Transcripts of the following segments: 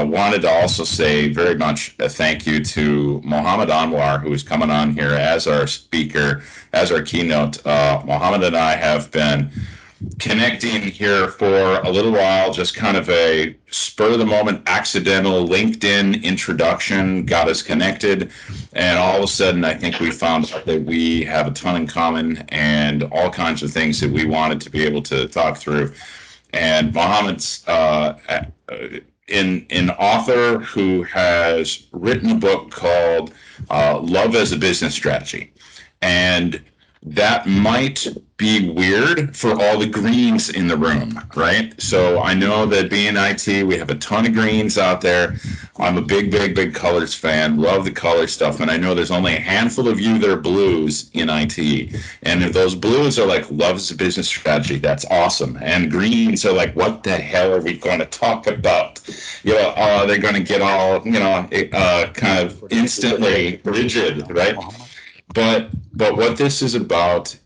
wanted to also say very much a thank you to Mohammed Anwar, who is coming on here as our speaker, as our keynote. Mohammed and I have been connecting here for a little while, just kind of a spur of the moment, accidental LinkedIn introduction got us connected. And all of a sudden, I think we found out that we have a ton in common and all kinds of things that we wanted to be able to talk through. And Mohammed's an author who has written a book called Love as a Business Strategy. And that might be weird for all the greens in the room, right? So I know that being IT, we have a ton of greens out there. I'm a big colors fan, love the color stuff. And I know there's only a handful of you that are blues in IT. And if those blues are like, love is a business strategy, that's awesome. And greens are like, what the hell are we going to talk about? You know, they're going to get all, kind of instantly rigid, right? But what this is about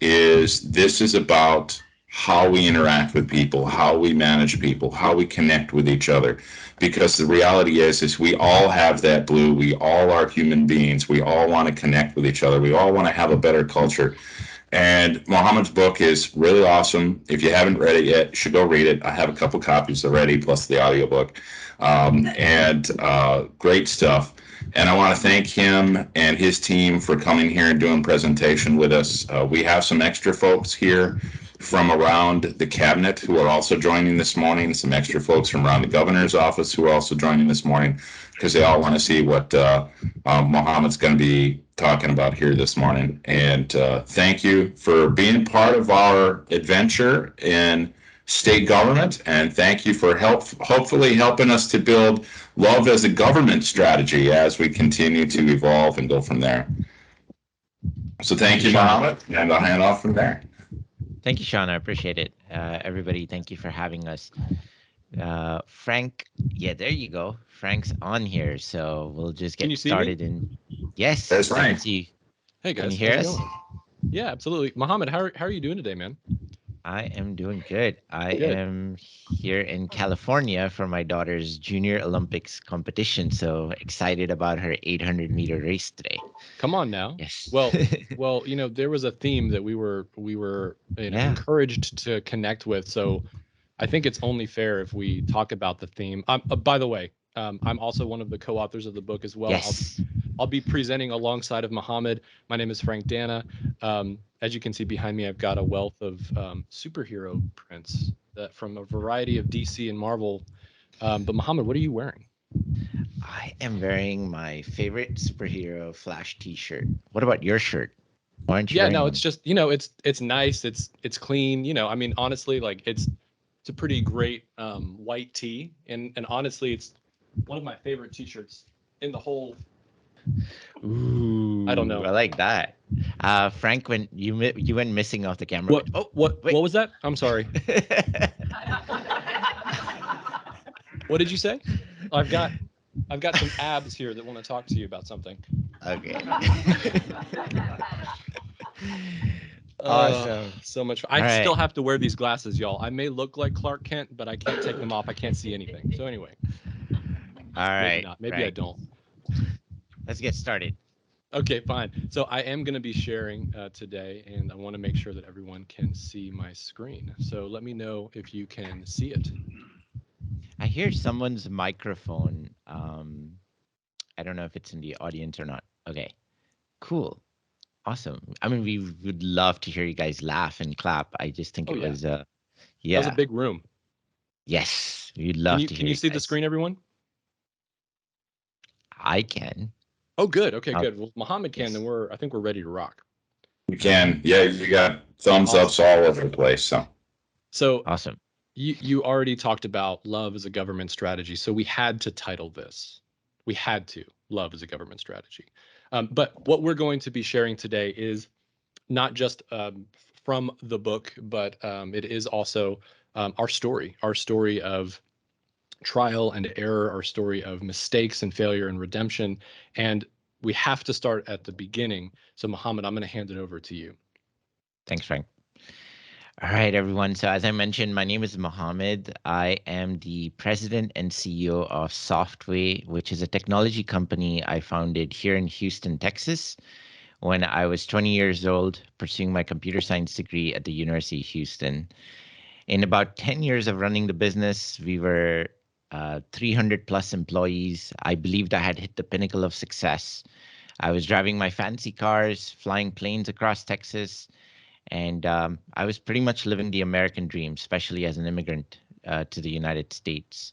how we interact with people, how we manage people, how we connect with each other. Because the reality is we all have that blue. We all are human beings. We all want to connect with each other. We all want to have a better culture. And Mohammed's book is really awesome. If you haven't read it yet, you should go read it. I have a couple copies already, plus the audiobook. Great stuff. And I want to thank him and his team for coming here and doing presentation with us. We have some extra folks here from around the cabinet who are also joining this morning, some extra folks from around the governor's office who are also joining this morning, because they all want to see what Mohammed's going to be talking about here this morning. And thank you for being part of our adventure in state government, and thank you for hopefully helping us to build love as a government strategy as we continue to evolve and go from there. So thank you, Mohammed, and I'll hand off from there. Thank you, Sean. I appreciate it. Everybody, thank you for having us. Frank, yeah, there you go. Frank's on here, so we'll just get started. Yes, that's right. Hey guys, can you hear us? Yeah, absolutely. Mohammed, how are you doing today, man? I am doing good. I am here in California for my daughter's Junior Olympics competition. So excited about her 800-meter race today. Come on now. Yes. Well, there was a theme that we were encouraged to connect with. So I think it's only fair if we talk about the theme. By the way, I'm also one of the co-authors of the book as well. Yes. I'll be presenting alongside of Mohammed. My name is Frank Dana. As you can see behind me, I've got a wealth of superhero prints from a variety of DC and Marvel. But Mohammed, what are you wearing? I am wearing my favorite superhero Flash t-shirt. What about your shirt? Why aren't you wearing one? It's just, it's nice. It's clean. I mean, honestly, like it's a pretty great white tee. And honestly, it's one of my favorite t-shirts in the whole. Ooh, I don't know. I like that. Frank, when you went missing off the camera. What was that? I'm sorry. What did you say? I've got some abs here that want to talk to you about something. Okay. Awesome. So much fun. I still have to wear these glasses, y'all. I may look like Clark Kent, but I can't take them off. I can't see anything. So anyway. All right. Maybe I don't. Let's get started. Okay, fine. So I am going to be sharing today, and I want to make sure that everyone can see my screen. So let me know if you can see it. I hear someone's microphone. I don't know if it's in the audience or not. Okay, cool. Awesome. I mean, we would love to hear you guys laugh and clap. I just think it was, That was a big room. Yes, we'd love to hear. Can you see the screen, everyone? I can. Oh, good. Okay, good. Well, Mohammed can, then I think we're ready to rock. We can. Yeah, you got thumbs ups all over the place. So awesome. You already talked about love as a government strategy. So we had to title this. We had to. Love as a government strategy. But what we're going to be sharing today is not just from the book, but it is also our story of trial and error, our story of mistakes and failure and redemption. And we have to start at the beginning. So Mohammed, I'm going to hand it over to you. Thanks, Frank. All right, everyone. So, as I mentioned, my name is Mohammed. I am the president and CEO of Softway, which is a technology company I founded here in Houston, Texas, when I was 20 years old, pursuing my computer science degree at the University of Houston. In about 10 years of running the business, we were 300 plus employees. I believed I had hit the pinnacle of success. I was driving my fancy cars, flying planes across Texas, and I was pretty much living the American dream, especially as an immigrant to the United States.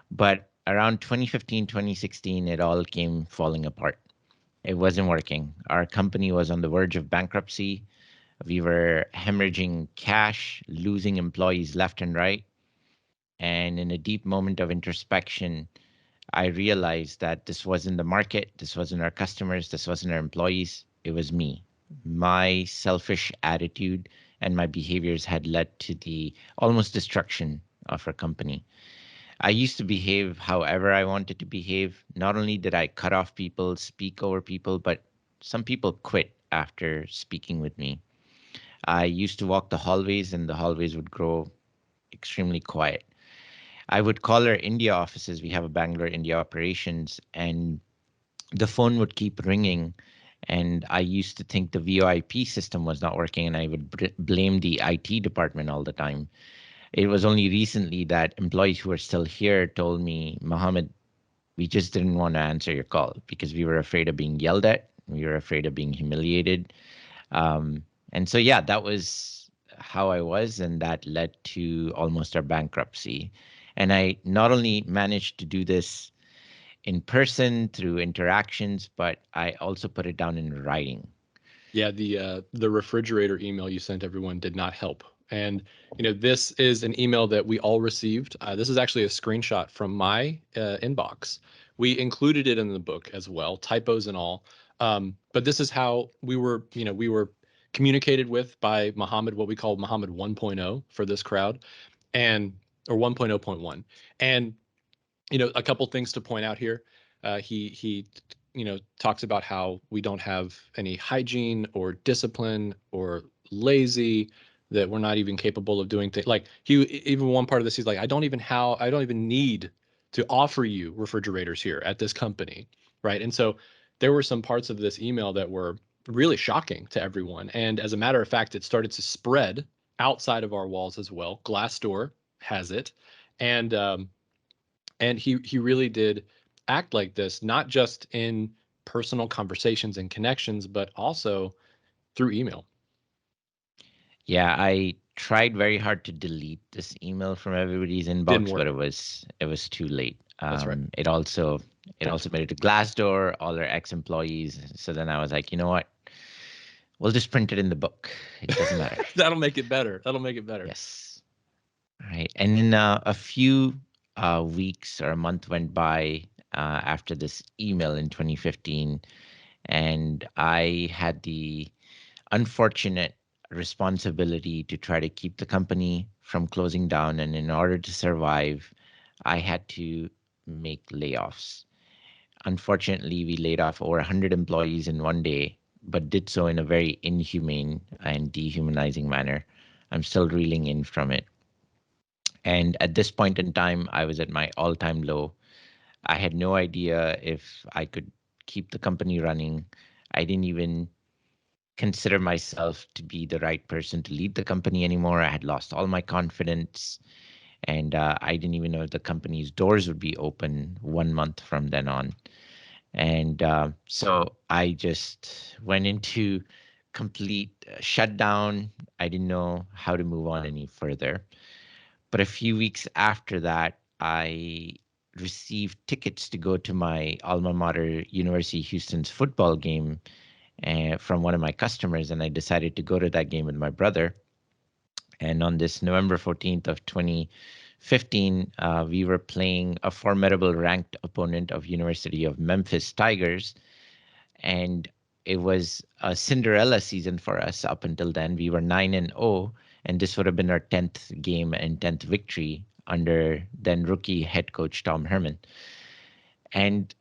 But around 2015, 2016, it all came falling apart. It wasn't working. Our company was on the verge of bankruptcy. We were hemorrhaging cash, losing employees left and right. And in a deep moment of introspection, I realized that this wasn't the market, this wasn't our customers, this wasn't our employees, it was me. My selfish attitude and my behaviors had led to the almost destruction of our company. I used to behave however I wanted to behave. Not only did I cut off people, speak over people, but some people quit after speaking with me. I used to walk the hallways and the hallways would grow extremely quiet. I would call our India offices. We have a Bangalore, India operations, and the phone would keep ringing. And I used to think the VoIP system was not working, and I would blame the IT department all the time. It was only recently that employees who are still here told me, Mohammed, we just didn't want to answer your call because we were afraid of being yelled at. We were afraid of being humiliated. And so, yeah, that was how I was, and that led to almost our bankruptcy. And I not only managed to do this in person through interactions, but I also put it down in writing. Yeah, the refrigerator email you sent everyone did not help. And this is an email that we all received. This is actually a screenshot from my inbox. We included it in the book as well, typos and all. But this is how we were communicated with by Mohammed, what we call Mohammed 1.0 for this crowd, and or 1.0.1. And a couple things to point out here. He talks about how we don't have any hygiene or discipline or lazy, that we're not even capable of doing things. Like even one part of this, he's like, I don't even need to offer you refrigerators here at this company, right? And so there were some parts of this email that were really shocking to everyone. And as a matter of fact, it started to spread outside of our walls as well. Glassdoor has it, and he really did act like this, not just in personal conversations and connections, but also through email. Yeah, I tried very hard to delete this email from everybody's Didn't inbox, work. but it was too late. That's right. It also made it to Glassdoor, all our ex-employees. So then I was like, you know what? We'll just print it in the book. It doesn't matter. That'll make it better. That'll make it better. Yes. All right. And then a few weeks or a month went by after this email in 2015, and I had the unfortunate responsibility to try to keep the company from closing down. And in order to survive, I had to make layoffs. Unfortunately, we laid off over 100 employees in one day, but did so in a very inhumane and dehumanizing manner. I'm still reeling in from it. And at this point in time, I was at my all time low. I had no idea if I could keep the company running. I didn't even consider myself to be the right person to lead the company anymore. I had lost all my confidence, and I didn't even know if the company's doors would be open 1 month from then on. And so I just went into complete shutdown. I didn't know how to move on any further. But a few weeks after that, I received tickets to go to my alma mater, University of Houston's football game from one of my customers, and I decided to go to that game with my brother. And on this November 14th of 2015, we were playing a formidable ranked opponent of University of Memphis Tigers, and it was a Cinderella season for us up until then. We were 9-0, and this would have been our 10th game and 10th victory under then rookie head coach Tom Herman. And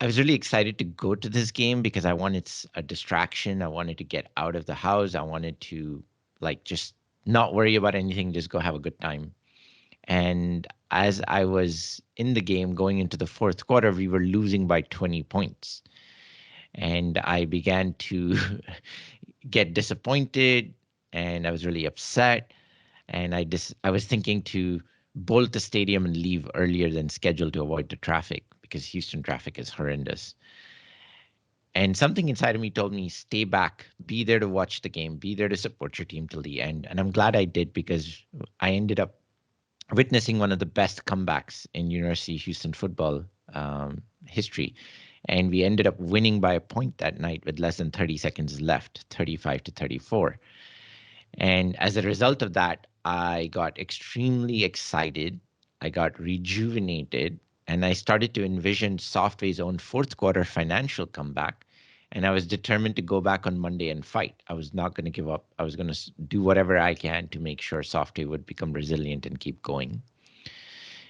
I was really excited to go to this game because I wanted a distraction. I wanted to get out of the house. I wanted to just not worry about anything, just go have a good time. And as I was in the game going into the fourth quarter, we were losing by 20 points. And I began to get disappointed, and I was really upset. And I was thinking to bolt the stadium and leave earlier than scheduled to avoid the traffic, because Houston traffic is horrendous. And something inside of me told me, stay back, be there to watch the game, be there to support your team till the end. And I'm glad I did, because I ended up witnessing one of the best comebacks in University of Houston football history. And we ended up winning by a point that night with less than 30 seconds left, 35-34. And as a result of that, I got extremely excited. I got rejuvenated, and I started to envision Software's own fourth quarter financial comeback. And I was determined to go back on Monday and fight. I was not going to give up. I was going to do whatever I can to make sure Software would become resilient and keep going.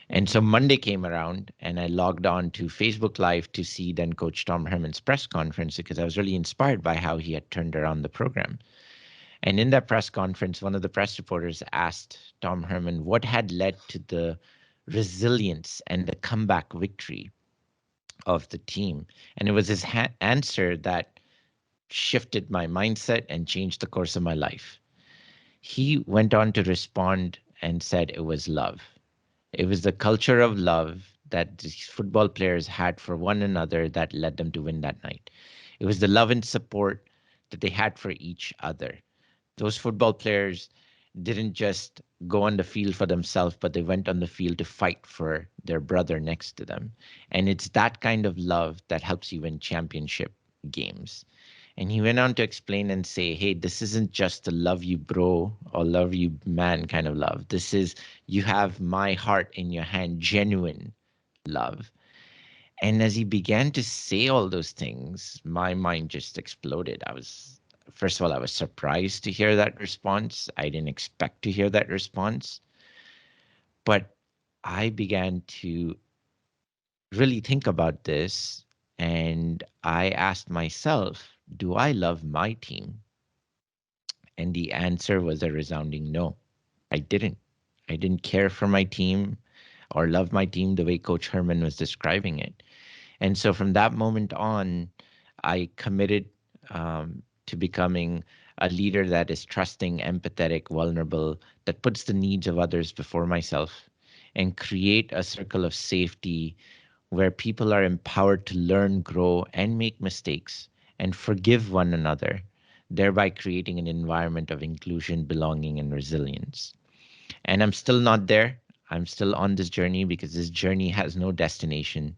And so Monday came around, and I logged on to Facebook Live to see then Coach Tom Herman's press conference, because I was really inspired by how he had turned around the program. And in that press conference, one of the press reporters asked Tom Herman what had led to the resilience and the comeback victory of the team. And it was his answer that shifted my mindset and changed the course of my life. He went on to respond and said it was love. It was the culture of love that these football players had for one another that led them to win that night. It was the love and support that they had for each other. Those football players didn't just go on the field for themselves, but they went on the field to fight for their brother next to them. And it's that kind of love that helps you win championship games. And he went on to explain and say, hey, this isn't just a love you bro or love you man kind of love. This is, you have my heart in your hand, genuine love. And as he began to say all those things, my mind just exploded. First of all, I was surprised to hear that response. I didn't expect to hear that response. But I began to really think about this, and I asked myself, do I love my team? And the answer was a resounding no. I didn't. I didn't care for my team or love my team the way Coach Herman was describing it. And so from that moment on, I committed to becoming a leader that is trusting, empathetic, vulnerable, that puts the needs of others before myself, and create a circle of safety where people are empowered to learn, grow, and make mistakes and forgive one another, thereby creating an environment of inclusion, belonging, and resilience. And I'm still not there. I'm still on this journey, because this journey has no destination.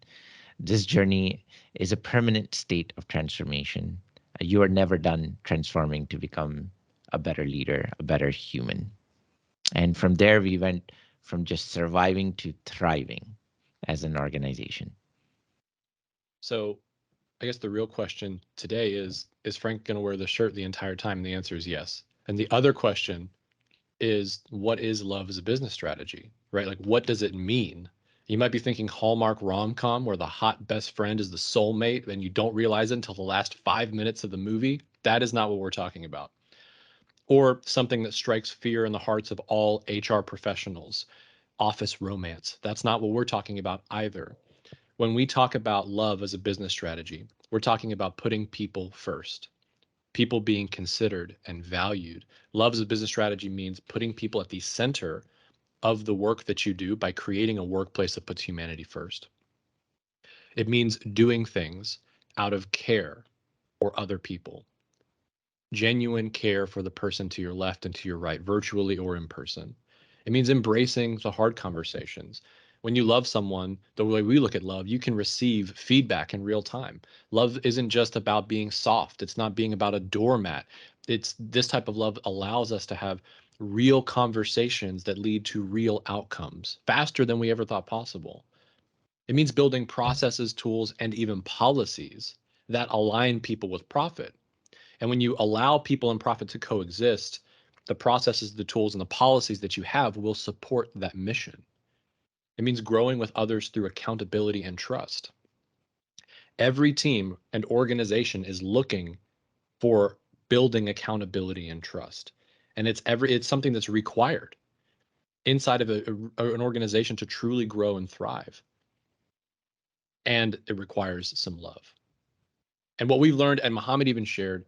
This journey is a permanent state of transformation. You are never done transforming to become a better leader, a better human. And from there, we went from just surviving to thriving as an organization. So I guess the real question today is Frank going to wear the shirt the entire time? And the answer is yes. And the other question is, what is love as a business strategy, right? Like, what does it mean? You might be thinking Hallmark rom-com where the hot best friend is the soulmate and you don't realize it until the last 5 minutes of the movie. That is not what we're talking about. Or something that strikes fear in the hearts of all HR professionals, office romance. That's not what we're talking about either. When we talk about love as a business strategy, we're talking about putting people first, people being considered and valued. Love as a business strategy means putting people at the center of the work that you do by creating a workplace that puts humanity first. It means doing things out of care for other people, genuine care for the person to your left and to your right, virtually or in person. It means embracing the hard conversations. When you love someone, the way we look at love, you can receive feedback in real time. Love isn't just about being soft. It's not being about a doormat. It's this type of love allows us to have real conversations that lead to real outcomes faster than we ever thought possible. It means building processes, tools, and even policies that align people with profit. And when you allow people and profit to coexist, the processes, the tools, and the policies that you have will support that mission. It means growing with others through accountability and trust. Every team and organization is looking for building accountability and trust. And it's something that's required inside of an organization to truly grow and thrive. And it requires some love. And what we've learned, and Mohammed even shared,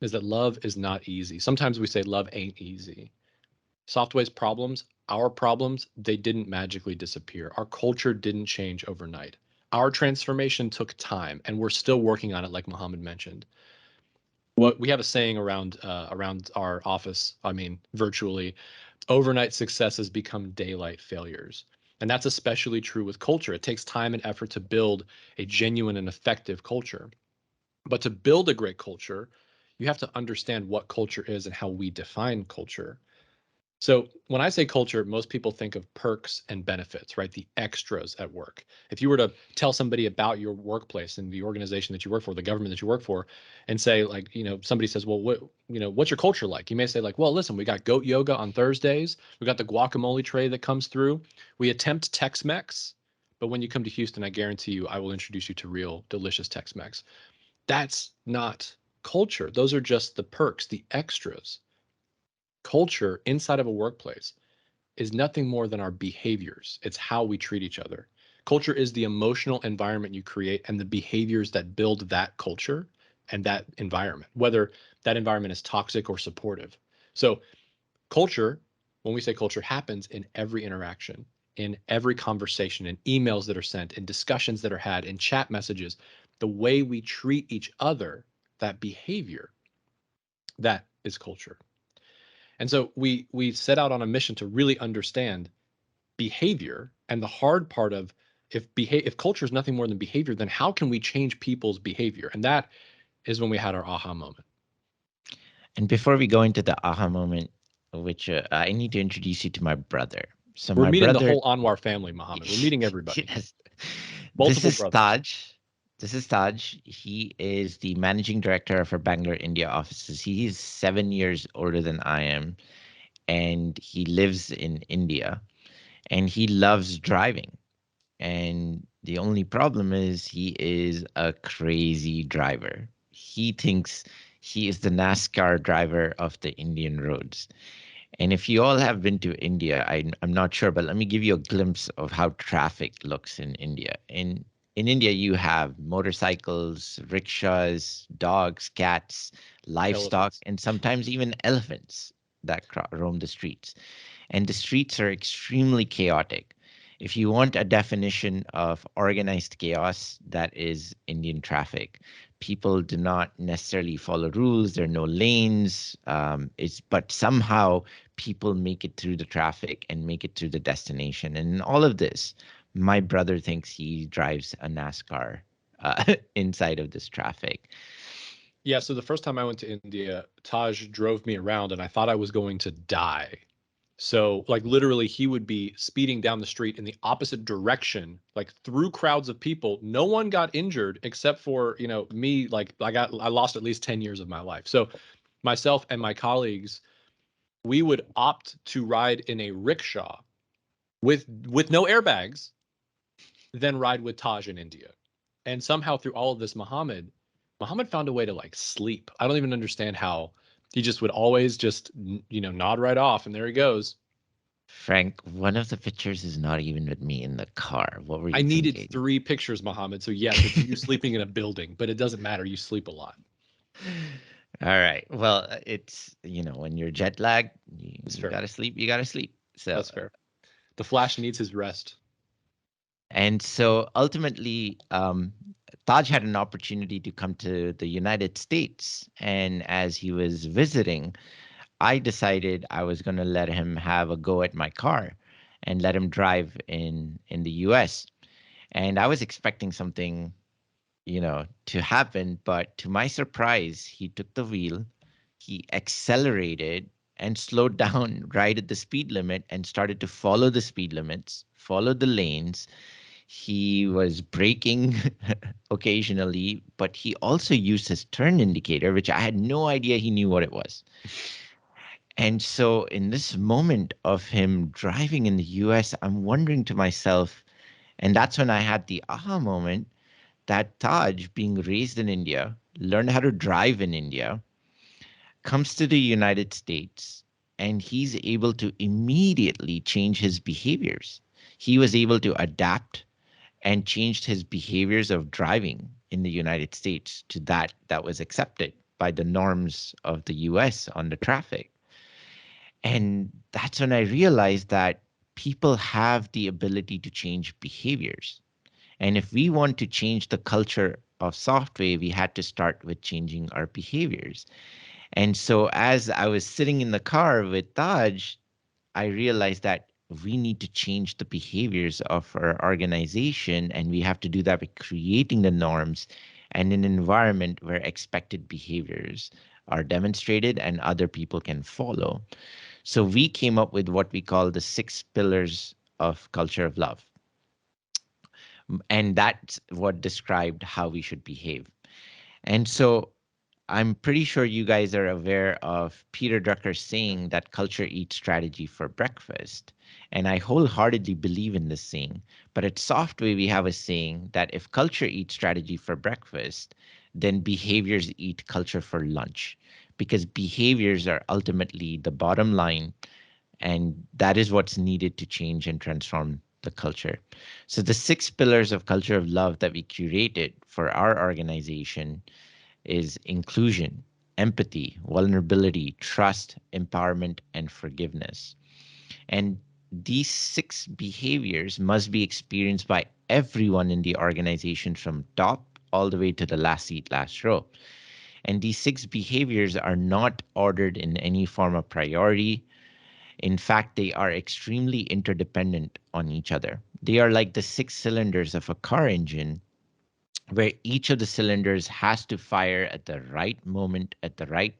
is that love is not easy. Sometimes we say love ain't easy. Software's problems, our problems, they didn't magically disappear. Our culture didn't change overnight. Our transformation took time, and we're still working on it, like Mohammed mentioned. What we have a saying around our office, I mean, virtually, overnight successes become daylight failures. And that's especially true with culture. It takes time and effort to build a genuine and effective culture. But to build a great culture, you have to understand what culture is and how we define culture. So when I say culture, most people think of perks and benefits, right? The extras at work. If you were to tell somebody about your workplace and the organization that you work for, the government that you work for, and say, like, somebody says, well, what's your culture like? You may say, like, well, listen, we got goat yoga on Thursdays. We got the guacamole tray that comes through. We attempt Tex-Mex, but when you come to Houston, I guarantee you, I will introduce you to real delicious Tex-Mex. That's not culture. Those are just the perks, the extras. Culture inside of a workplace is nothing more than our behaviors. It's how we treat each other. Culture is the emotional environment you create and the behaviors that build that culture and that environment, whether that environment is toxic or supportive. So, culture, when we say culture, happens in every interaction, in every conversation, in emails that are sent, in discussions that are had, in chat messages. The way we treat each other, that behavior, that is culture. And so we set out on a mission to really understand behavior, and the hard part of if culture is nothing more than behavior, then how can we change people's behavior? And that is when we had our aha moment. And before we go into the aha moment, which I need to introduce you to my brother. So We're my meeting the brother, whole Anwar family, Mohammed. We're meeting everybody. yes, this Multiple is brothers. Taj. This is Taj. He is the managing director of our Bangalore, India offices. He is 7 years older than I am, and he lives in India, and he loves driving. And the only problem is he is a crazy driver. He thinks he is the NASCAR driver of the Indian roads. And if you all have been to India, I'm not sure, but let me give you a glimpse of how traffic looks in India. In India, you have motorcycles, rickshaws, dogs, cats, livestock, Elephants. and sometimes even elephants that roam the streets. And the streets are extremely chaotic. If you want a definition of organized chaos, that is Indian traffic. People do not necessarily follow rules. There are no lanes. But somehow people make it through the traffic and make it to the destination. And in all of this, my brother thinks he drives a NASCAR inside of this traffic. Yeah, so the first time I went to India, Taj drove me around and I thought I was going to die. So, like, literally, he would be speeding down the street in the opposite direction, like through crowds of people. No one got injured except for, me. Like, I lost at least 10 years of my life. So, myself and my colleagues, we would opt to ride in a rickshaw with no airbags, then ride with Taj in India. And somehow through all of this, Muhammad found a way to like sleep. I don't even understand how. He just would always just, nod right off, and there he goes. Frank, one of the pictures is not even with me in the car. What were I you needed thinking? 3 pictures, Mohammed. So yes, it's you sleeping in a building, but it doesn't matter. You sleep a lot. All right. Well, it's, when you're jet lagged, That's you fair. gotta sleep. You gotta sleep. So, That's fair. The Flash needs his rest. and so ultimately, Taj had an opportunity to come to the United States. And as he was visiting, I decided I was going to let him have a go at my car and let him drive in the US. And I was expecting something, to happen, but to my surprise, he took the wheel, he accelerated and slowed down right at the speed limit and started to follow the speed limits, follow the lanes. He was braking occasionally, but he also used his turn indicator, which I had no idea he knew what it was. And so, in this moment of him driving in the US, I'm wondering to myself, and that's when I had the aha moment that Taj, being raised in India, learned how to drive in India, comes to the United States, and he's able to immediately change his behaviors. He was able to adapt and changed his behaviors of driving in the United States to that was accepted by the norms of the US on the traffic. And that's when I realized that people have the ability to change behaviors. And if we want to change the culture of software, we had to start with changing our behaviors. And so as I was sitting in the car with Taj, I realized that we need to change the behaviors of our organization, and we have to do that by creating the norms and an environment where expected behaviors are demonstrated and other people can follow. So we came up with what we call the 6 pillars of culture of love. And that's what described how we should behave. And so I'm pretty sure you guys are aware of Peter Drucker's saying that culture eats strategy for breakfast. And I wholeheartedly believe in this saying. But at Software, we have a saying that if culture eats strategy for breakfast, then behaviors eat culture for lunch. Because behaviors are ultimately the bottom line, and that is what's needed to change and transform the culture. So the 6 pillars of culture of love that we curated for our organization is inclusion, empathy, vulnerability, trust, empowerment, and forgiveness. And these 6 behaviors must be experienced by everyone in the organization from top all the way to the last seat, last row. And these 6 behaviors are not ordered in any form of priority. In fact, they are extremely interdependent on each other. They are like the 6 cylinders of a car engine, where each of the cylinders has to fire at the right moment, at the right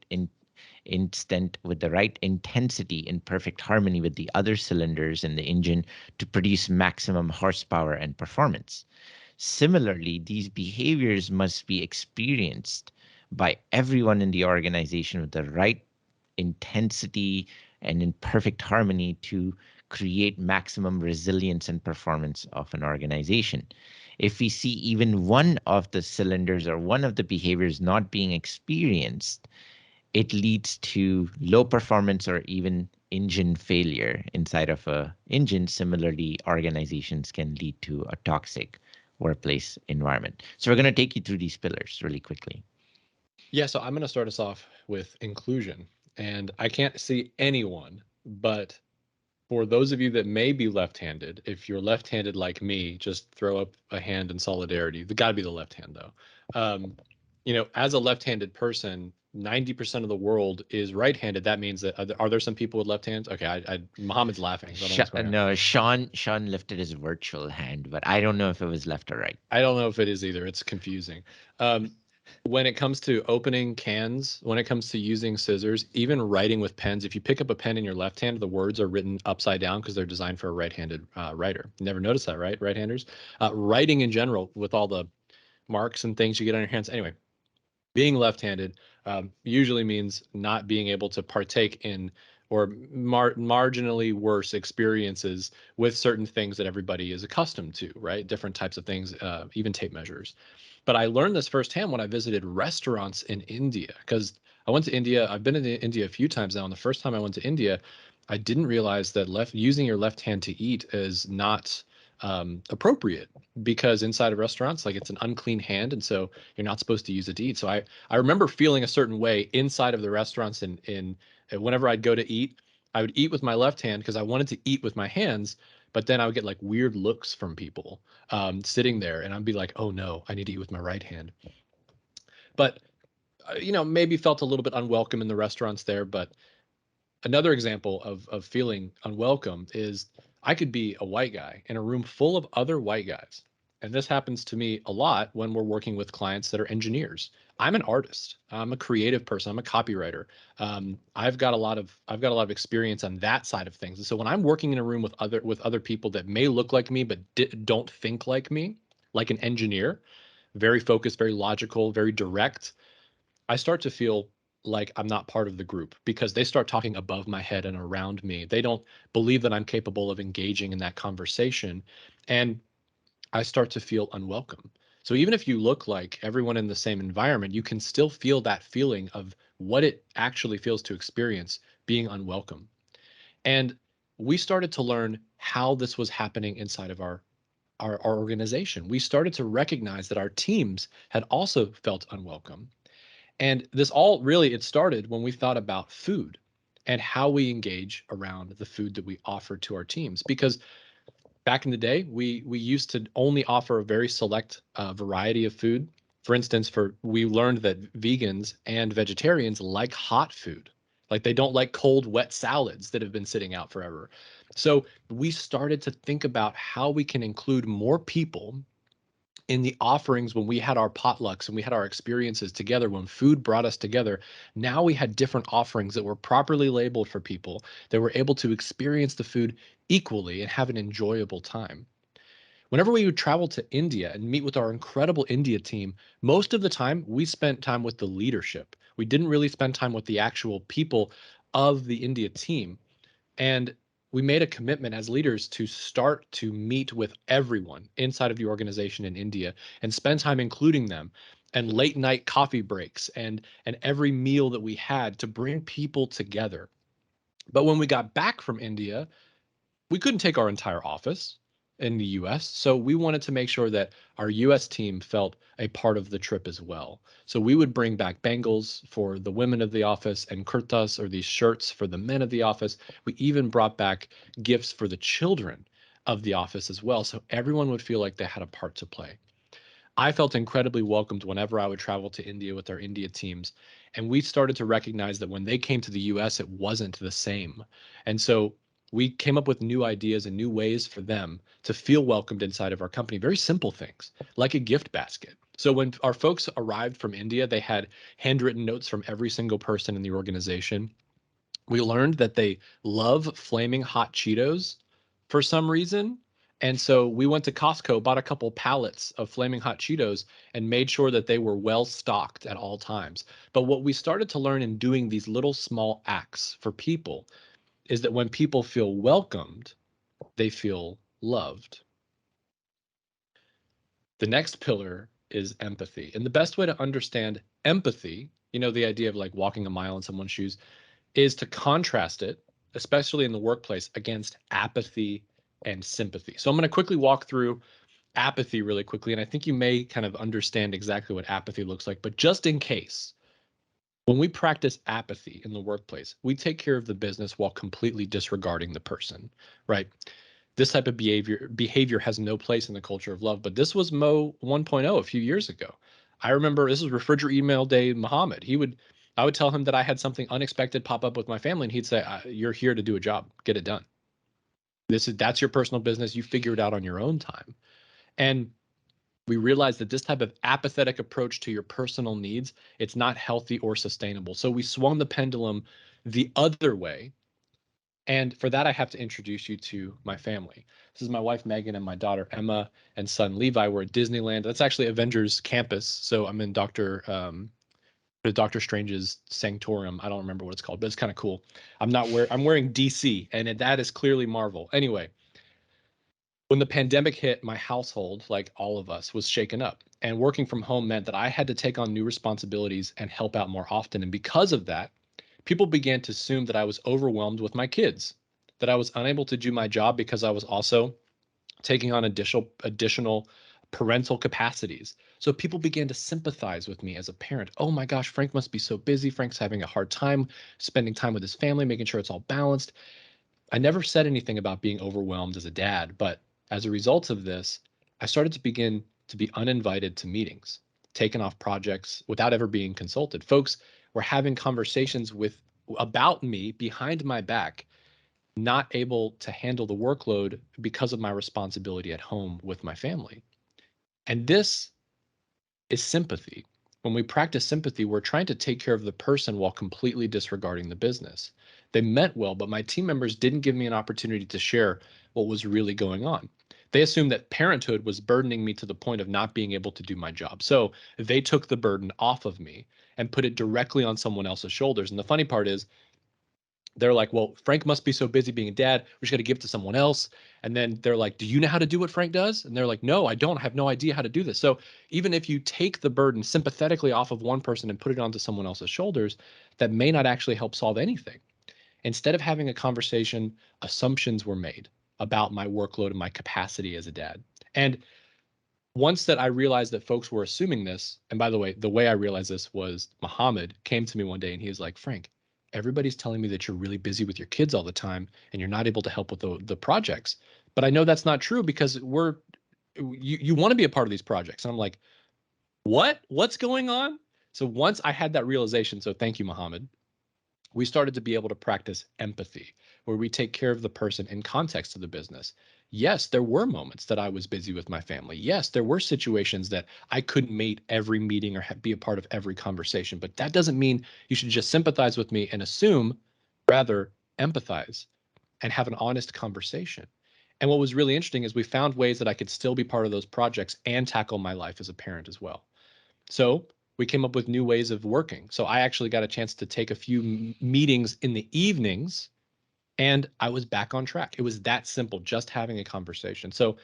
instant, with the right intensity, in perfect harmony with the other cylinders in the engine to produce maximum horsepower and performance. Similarly, these behaviors must be experienced by everyone in the organization with the right intensity and in perfect harmony to create maximum resilience and performance of an organization. If we see even one of the cylinders or one of the behaviors not being experienced, it leads to low performance or even engine failure inside of a engine. Similarly, organizations can lead to a toxic workplace environment. So we're going to take you through these pillars really quickly. Yeah, so I'm going to start us off with inclusion. And I can't see anyone, but for those of you that may be left-handed, if you're left-handed like me, just throw up a hand in solidarity. They got to be the left hand, though. As a left-handed person, 90% of the world is right-handed. That means that are there some people with left hands? Okay, Mohammed's laughing. So I don't know what's going on. No, Sean lifted his virtual hand, but I don't know if it was left or right. I don't know if it is either. It's confusing. When it comes to opening cans, when it comes to using scissors, even writing with pens, if you pick up a pen in your left hand, the words are written upside down because they're designed for a right-handed writer. You never noticed that, right? Right-handers. Writing in general, with all the marks and things you get on your hands. Anyway, being left-handed usually means not being able to partake in or marginally worse experiences with certain things that everybody is accustomed to, right? Different types of things, even tape measures. But I learned this firsthand when I visited restaurants in India, because I went to India. I've been in India a few times now. And the first time I went to India, I didn't realize that using your left hand to eat is not appropriate, because inside of restaurants, like, it's an unclean hand, and so you're not supposed to use it to eat. So I remember feeling a certain way inside of the restaurants, in whenever I'd go to eat, I would eat with my left hand because I wanted to eat with my hands, but then I would get like weird looks from people sitting there, and I'd be like, oh no, I need to eat with my right hand. But maybe felt a little bit unwelcome in the restaurants there. But another example of feeling unwelcome is I could be a white guy in a room full of other white guys. And this happens to me a lot when we're working with clients that are engineers. I'm an artist. I'm a creative person. I'm a copywriter. I've got a lot of experience on that side of things. And so when I'm working in a room with other people that may look like me but don't think like me, like an engineer, very focused, very logical, very direct, I start to feel like I'm not part of the group because they start talking above my head and around me. They don't believe that I'm capable of engaging in that conversation. And I start to feel unwelcome. So even if you look like everyone in the same environment, you can still feel that feeling of what it actually feels to experience being unwelcome. And we started to learn how this was happening inside of our organization. We started to recognize that our teams had also felt unwelcome. And this all really, it started when we thought about food and how we engage around the food that we offer to our teams. Because back in the day, we used to only offer a very select variety of food. For instance, we learned that vegans and vegetarians like hot food. Like they don't like cold, wet salads that have been sitting out forever. So we started to think about how we can include more people in the offerings when we had our potlucks and we had our experiences together, when food brought us together. Now we had different offerings that were properly labeled for people that were able to experience the food equally and have an enjoyable time. Whenever we would travel to India and meet with our incredible India team, most of the time we spent time with the leadership. We didn't really spend time with the actual people of the India team. And we made a commitment as leaders to start to meet with everyone inside of the organization in India and spend time including them, and late night coffee breaks and every meal that we had to bring people together. But when we got back from India, we couldn't take our entire office in the US. So we wanted to make sure that our US team felt a part of the trip as well. So we would bring back bangles for the women of the office and kurtas, or these shirts, for the men of the office. We even brought back gifts for the children of the office as well. So everyone would feel like they had a part to play. I felt incredibly welcomed whenever I would travel to India with our India teams. And we started to recognize that when they came to the US, it wasn't the same. And so we came up with new ideas and new ways for them to feel welcomed inside of our company. Very simple things like a gift basket. So when our folks arrived from India, they had handwritten notes from every single person in the organization. We learned that they love flaming hot Cheetos for some reason. And so we went to Costco, bought a couple pallets of flaming hot Cheetos, and made sure that they were well stocked at all times. But what we started to learn in doing these little small acts for people is that when people feel welcomed, they feel loved. The next pillar is empathy. And the best way to understand empathy, the idea of like walking a mile in someone's shoes, is to contrast it, especially in the workplace, against apathy and sympathy. So I'm going to quickly walk through apathy really quickly, and I think you may kind of understand exactly what apathy looks like. But just in case, when we practice apathy in the workplace, we take care of the business while completely disregarding the person, right? This type of behavior has no place in the culture of love. But this was Mo 1.0 a few years ago. I remember this was refrigerator email day Mohammed. I would tell him that I had something unexpected pop up with my family, and he'd say, "You're here to do a job. Get it done. That's your personal business. You figure it out on your own time." And we realized that this type of apathetic approach to your personal needs, it's not healthy or sustainable. So we swung the pendulum the other way. And for that, I have to introduce you to my family. This is my wife, Megan, and my daughter, Emma, and son, Levi. We're at Disneyland. That's actually Avengers Campus. So I'm in Doctor Strange's Sanctorum. I don't remember what it's called, but it's kind of cool. I'm wearing DC, and that is clearly Marvel. Anyway, when the pandemic hit, my household, like all of us, was shaken up. And working from home meant that I had to take on new responsibilities and help out more often. And because of that, people began to assume that I was overwhelmed with my kids, that I was unable to do my job because I was also taking on additional parental capacities. So people began to sympathize with me as a parent. Oh my gosh, Frank must be so busy. Frank's having a hard time spending time with his family, making sure it's all balanced. I never said anything about being overwhelmed as a dad, but as a result of this, I started to begin to be uninvited to meetings, taken off projects without ever being consulted. Folks were having conversations about me behind my back, not able to handle the workload because of my responsibility at home with my family. And this is sympathy. When we practice sympathy, we're trying to take care of the person while completely disregarding the business. They meant well, but my team members didn't give me an opportunity to share what was really going on. They assumed that parenthood was burdening me to the point of not being able to do my job. So they took the burden off of me and put it directly on someone else's shoulders. And the funny part is, they're like, "Well, Frank must be so busy being a dad. We just got to give it to someone else." And then they're like, "Do you know how to do what Frank does?" And they're like, "No, I don't. I have no idea how to do this." So even if you take the burden sympathetically off of one person and put it onto someone else's shoulders, that may not actually help solve anything. Instead of having a conversation, assumptions were made about my workload and my capacity as a dad. And once that I realized that folks were assuming this, and by the way I realized this was Mohammed came to me one day and he was like, Frank, everybody's telling me that you're really busy with your kids all the time and you're not able to help with the projects. But I know that's not true because you want to be a part of these projects. And I'm like, what? What's going on? So once I had that realization, so thank you, Mohammed, we started to be able to practice empathy, where we take care of the person in context of the business. Yes, there were moments that I was busy with my family. Yes, there were situations that I couldn't make every meeting or be a part of every conversation, but that doesn't mean you should just sympathize with me and assume, rather empathize and have an honest conversation. And what was really interesting is we found ways that I could still be part of those projects and tackle my life as a parent as well. So we came up with new ways of working. So I actually got a chance to take a few meetings in the evenings and I was back on track. It was that simple, just having a conversation. So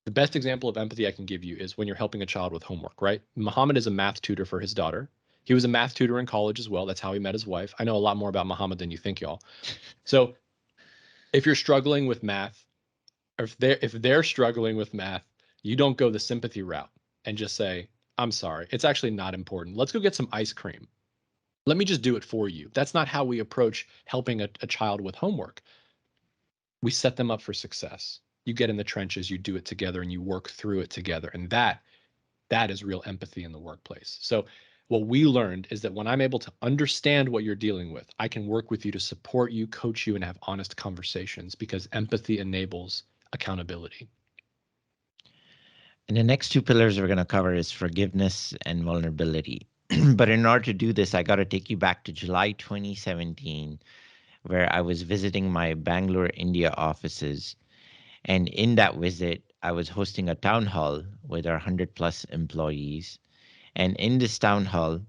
the best example of empathy I can give you is when you're helping a child with homework, right? Muhammad is a math tutor for his daughter. He was a math tutor in college as well. That's how he met his wife. I know a lot more about Muhammad than you think, y'all. So if you're struggling with math, or if they're struggling with math, you don't go the sympathy route and just say, I'm sorry, it's actually not important. Let's go get some ice cream. Let me just do it for you. That's not how we approach helping a child with homework. We set them up for success. You get in the trenches, you do it together, and you work through it together. And that is real empathy in the workplace. So what we learned is that when I'm able to understand what you're dealing with, I can work with you to support you, coach you, and have honest conversations because empathy enables accountability. And the next two pillars we're going to cover is forgiveness and vulnerability. But in order to do this, I got to take you back to July 2017, where I was visiting my Bangalore, India offices. And in that visit, I was hosting a town hall with our 100 plus employees. And in this town hall,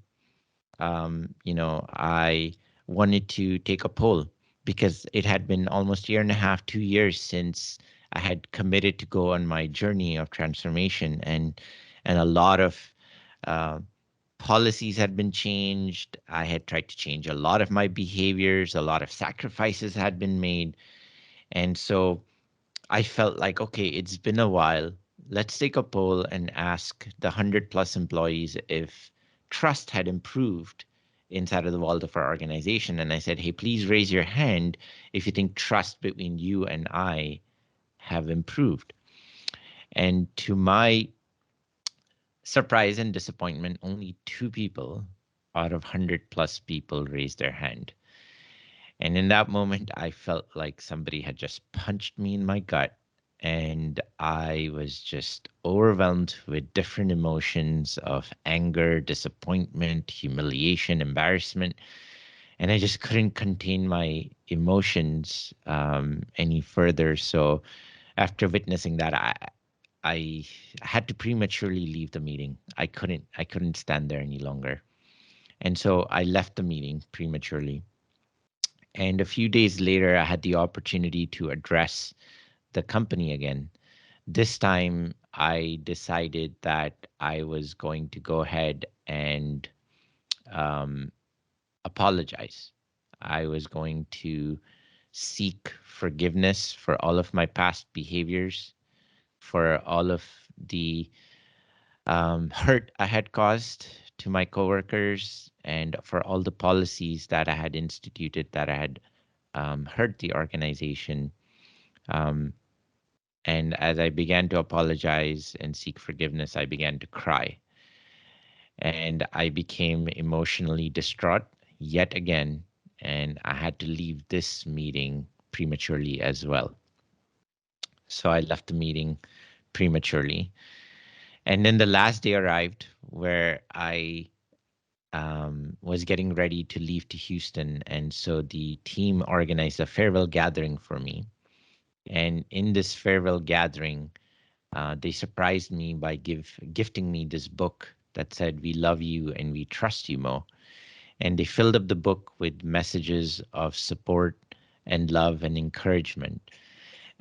I wanted to take a poll because it had been almost a year and a half, 2 years since I had committed to go on my journey of transformation, and a lot of uh, policies had been changed. I had tried to change a lot of my behaviors. A lot of sacrifices had been made, and so I felt like, okay, it's been a while. Let's take a poll and ask the 100 plus employees if trust had improved inside of the vault of our organization. And I said, hey, please raise your hand if you think trust between you and I have improved. And to my surprise and disappointment, only 2 people out of 100 plus people raised their hand. And in that moment, I felt like somebody had just punched me in my gut. And I was just overwhelmed with different emotions of anger, disappointment, humiliation, embarrassment. And I just couldn't contain my emotions any further. So after witnessing that, I had to prematurely leave the meeting. I couldn't stand there any longer. And so I left the meeting prematurely. And a few days later, I had the opportunity to address the company again. This time, I decided that I was going to go ahead and um, apologize. I was going to seek forgiveness for all of my past behaviors, for all of the hurt I had caused to my coworkers, and for all the policies that I had instituted that I had hurt the organization. Um, and as I began to apologize and seek forgiveness, I began to cry. And I became emotionally distraught yet again. And I had to leave this meeting prematurely as well. So I left the meeting prematurely. And then the last day arrived where I was getting ready to leave to Houston. And so the team organized a farewell gathering for me. And in this farewell gathering, they surprised me by gifting me this book that said, "We love you and we trust you, Mo." And they filled up the book with messages of support and love and encouragement.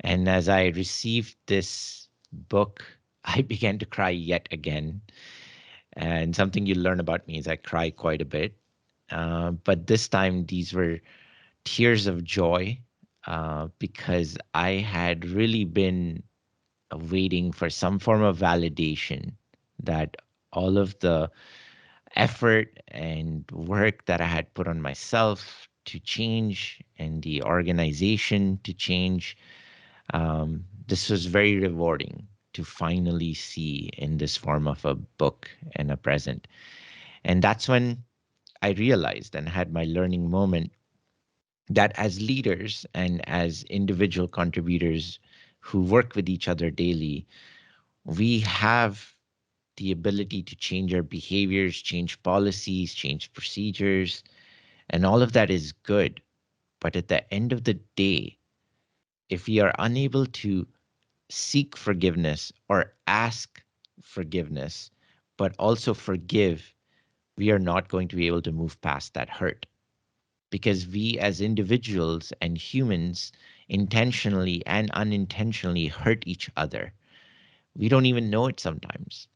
And as I received this book, I began to cry yet again. And something you learn about me is I cry quite a bit. But this time, these were tears of joy because I had really been waiting for some form of validation that all of the effort and work that I had put on myself to change and the organization to change, this was very rewarding to finally see in this form of a book and a present. And that's when I realized and had my learning moment that as leaders and as individual contributors who work with each other daily, we have the ability to change our behaviors, change policies, change procedures, and all of that is good. But at the end of the day, if we are unable to seek forgiveness or ask forgiveness, but also forgive, we are not going to be able to move past that hurt. Because we as individuals and humans intentionally and unintentionally hurt each other. We don't even know it sometimes.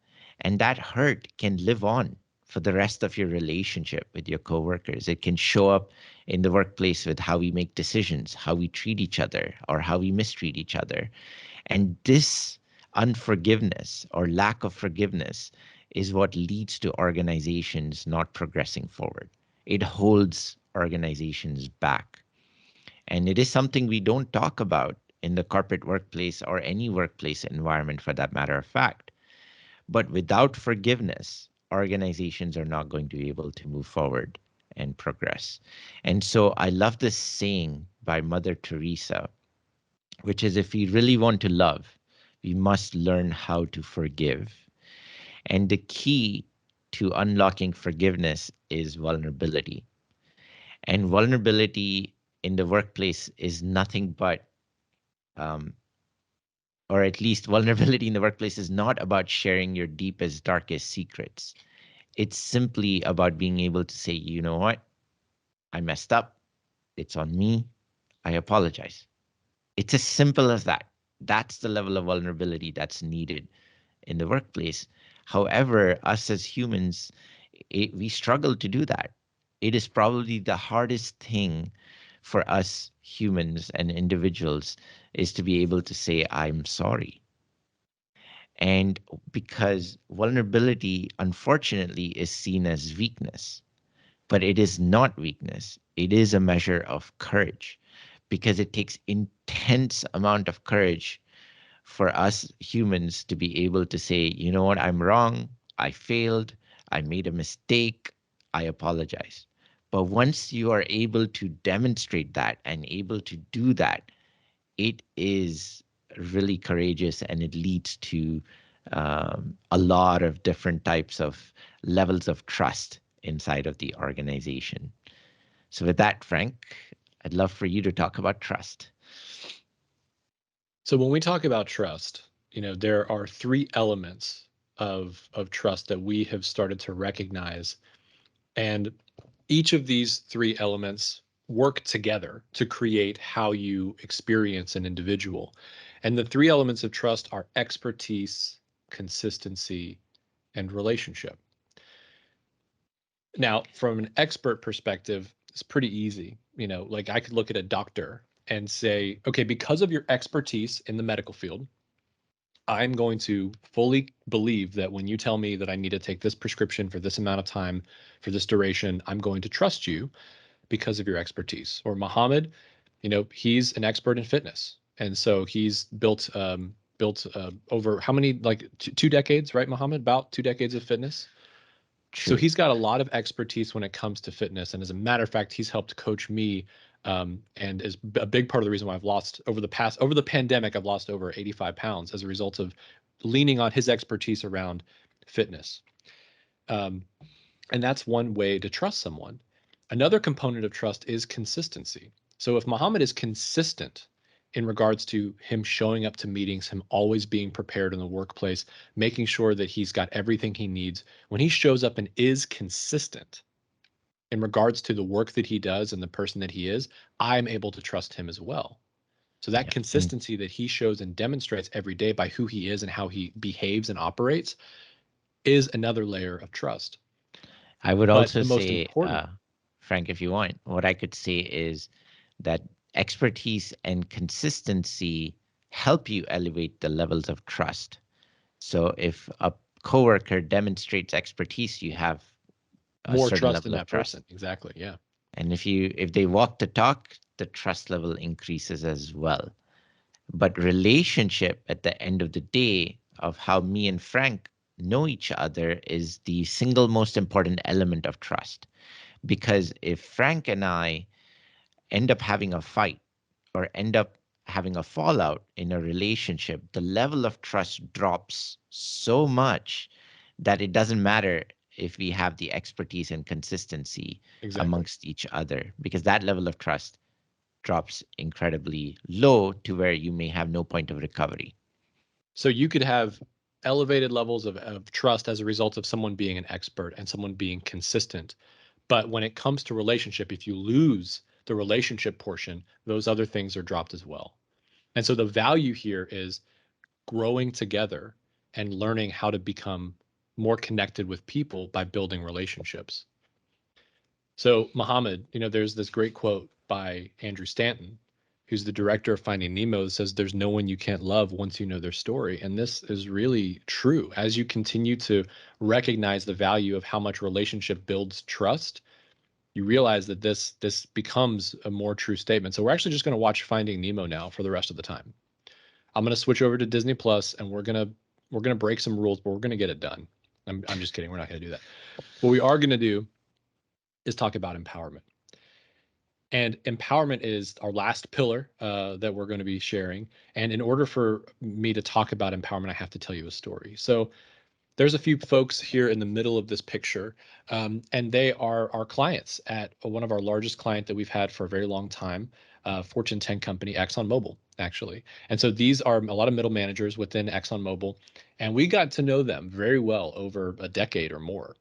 And that hurt can live on for the rest of your relationship with your coworkers. It can show up in the workplace with how we make decisions, how we treat each other, or how we mistreat each other. And this unforgiveness or lack of forgiveness is what leads to organizations not progressing forward. It holds organizations back. And it is something we don't talk about in the corporate workplace or any workplace environment for that matter of fact. But without forgiveness, organizations are not going to be able to move forward and progress. And so I love this saying by Mother Teresa, which is if we really want to love, we must learn how to forgive. And the key to unlocking forgiveness is vulnerability. And vulnerability in the workplace is nothing but, or at least vulnerability in the workplace is not about sharing your deepest, darkest secrets. It's simply about being able to say, you know what? I messed up. It's on me. I apologize. It's as simple as that. That's the level of vulnerability that's needed in the workplace. However, us as humans, we struggle to do that. It is probably the hardest thing for us humans and individuals is to be able to say, I'm sorry. And because vulnerability, unfortunately, is seen as weakness, but it is not weakness. It is a measure of courage because it takes intense amount of courage for us humans to be able to say, you know what, I'm wrong. I failed. I made a mistake. I apologize. But once you are able to demonstrate that and able to do that, it is really courageous and it leads to a lot of different types of levels of trust inside of the organization. So with that, Frank, I'd love for you to talk about trust. So when we talk about trust, there are three elements of trust that we have started to recognize. And each of these three elements work together to create how you experience an individual. And the three elements of trust are expertise, consistency, and relationship. Now, from an expert perspective, it's pretty easy. Like I could look at a doctor and say, okay, because of your expertise in the medical field, I'm going to fully believe that when you tell me that I need to take this prescription for this amount of time, for this duration, I'm going to trust you because of your expertise. Or Mohammed, he's an expert in fitness. And so he's built over how many, like 2 decades, right, Mohammed? About 2 decades of fitness. True. So he's got a lot of expertise when it comes to fitness. And as a matter of fact, he's helped coach me and is a big part of the reason why I've lost over the pandemic, I've lost over 85 pounds as a result of leaning on his expertise around fitness. And that's one way to trust someone. Another component of trust is consistency. So if Mohammed is consistent in regards to him showing up to meetings, him always being prepared in the workplace, making sure that he's got everything he needs, when he shows up and is consistent in regards to the work that he does and the person that he is, I'm able to trust him as well. So that consistency that he shows and demonstrates every day by who he is and how he behaves and operates is another layer of trust. I would But also the most say, important, Frank, if you want, what I could say is that expertise and consistency help you elevate the levels of trust. So if a coworker demonstrates expertise, you have a More certain trust in level of that trust. person. Exactly. Yeah. And if they walk the talk, the trust level increases as well. But relationship at the end of the day of how me and Frank know each other is the single most important element of trust. Because if Frank and I end up having a fight or end up having a fallout in a relationship, the level of trust drops so much that it doesn't matter if we have the expertise and consistency Exactly. amongst each other, because that level of trust drops incredibly low to where you may have no point of recovery. So you could have elevated levels of trust as a result of someone being an expert and someone being consistent. But when it comes to relationship, if you lose the relationship portion, those other things are dropped as well. And so the value here is growing together and learning how to become more connected with people by building relationships. So, Mohammed, there's this great quote by Andrew Stanton, who's the director of Finding Nemo, that says, "There's no one you can't love once you know their story." And this is really true. As you continue to recognize the value of how much relationship builds trust, you realize that this becomes a more true statement. So we're actually just going to watch Finding Nemo now for the rest of the time. I'm going to switch over to Disney Plus, and we're gonna break some rules, but we're going to get it done. I'm just kidding. We're not going to do that. What we are going to do is talk about empowerment. And empowerment is our last pillar that we're going to be sharing. And in order for me to talk about empowerment, I have to tell you a story. So there's a few folks here in the middle of this picture, and they are our clients at one of our largest client that we've had for a very long time, Fortune 10 company, ExxonMobil, actually. And so these are a lot of middle managers within ExxonMobil, and we got to know them very well over a decade or more.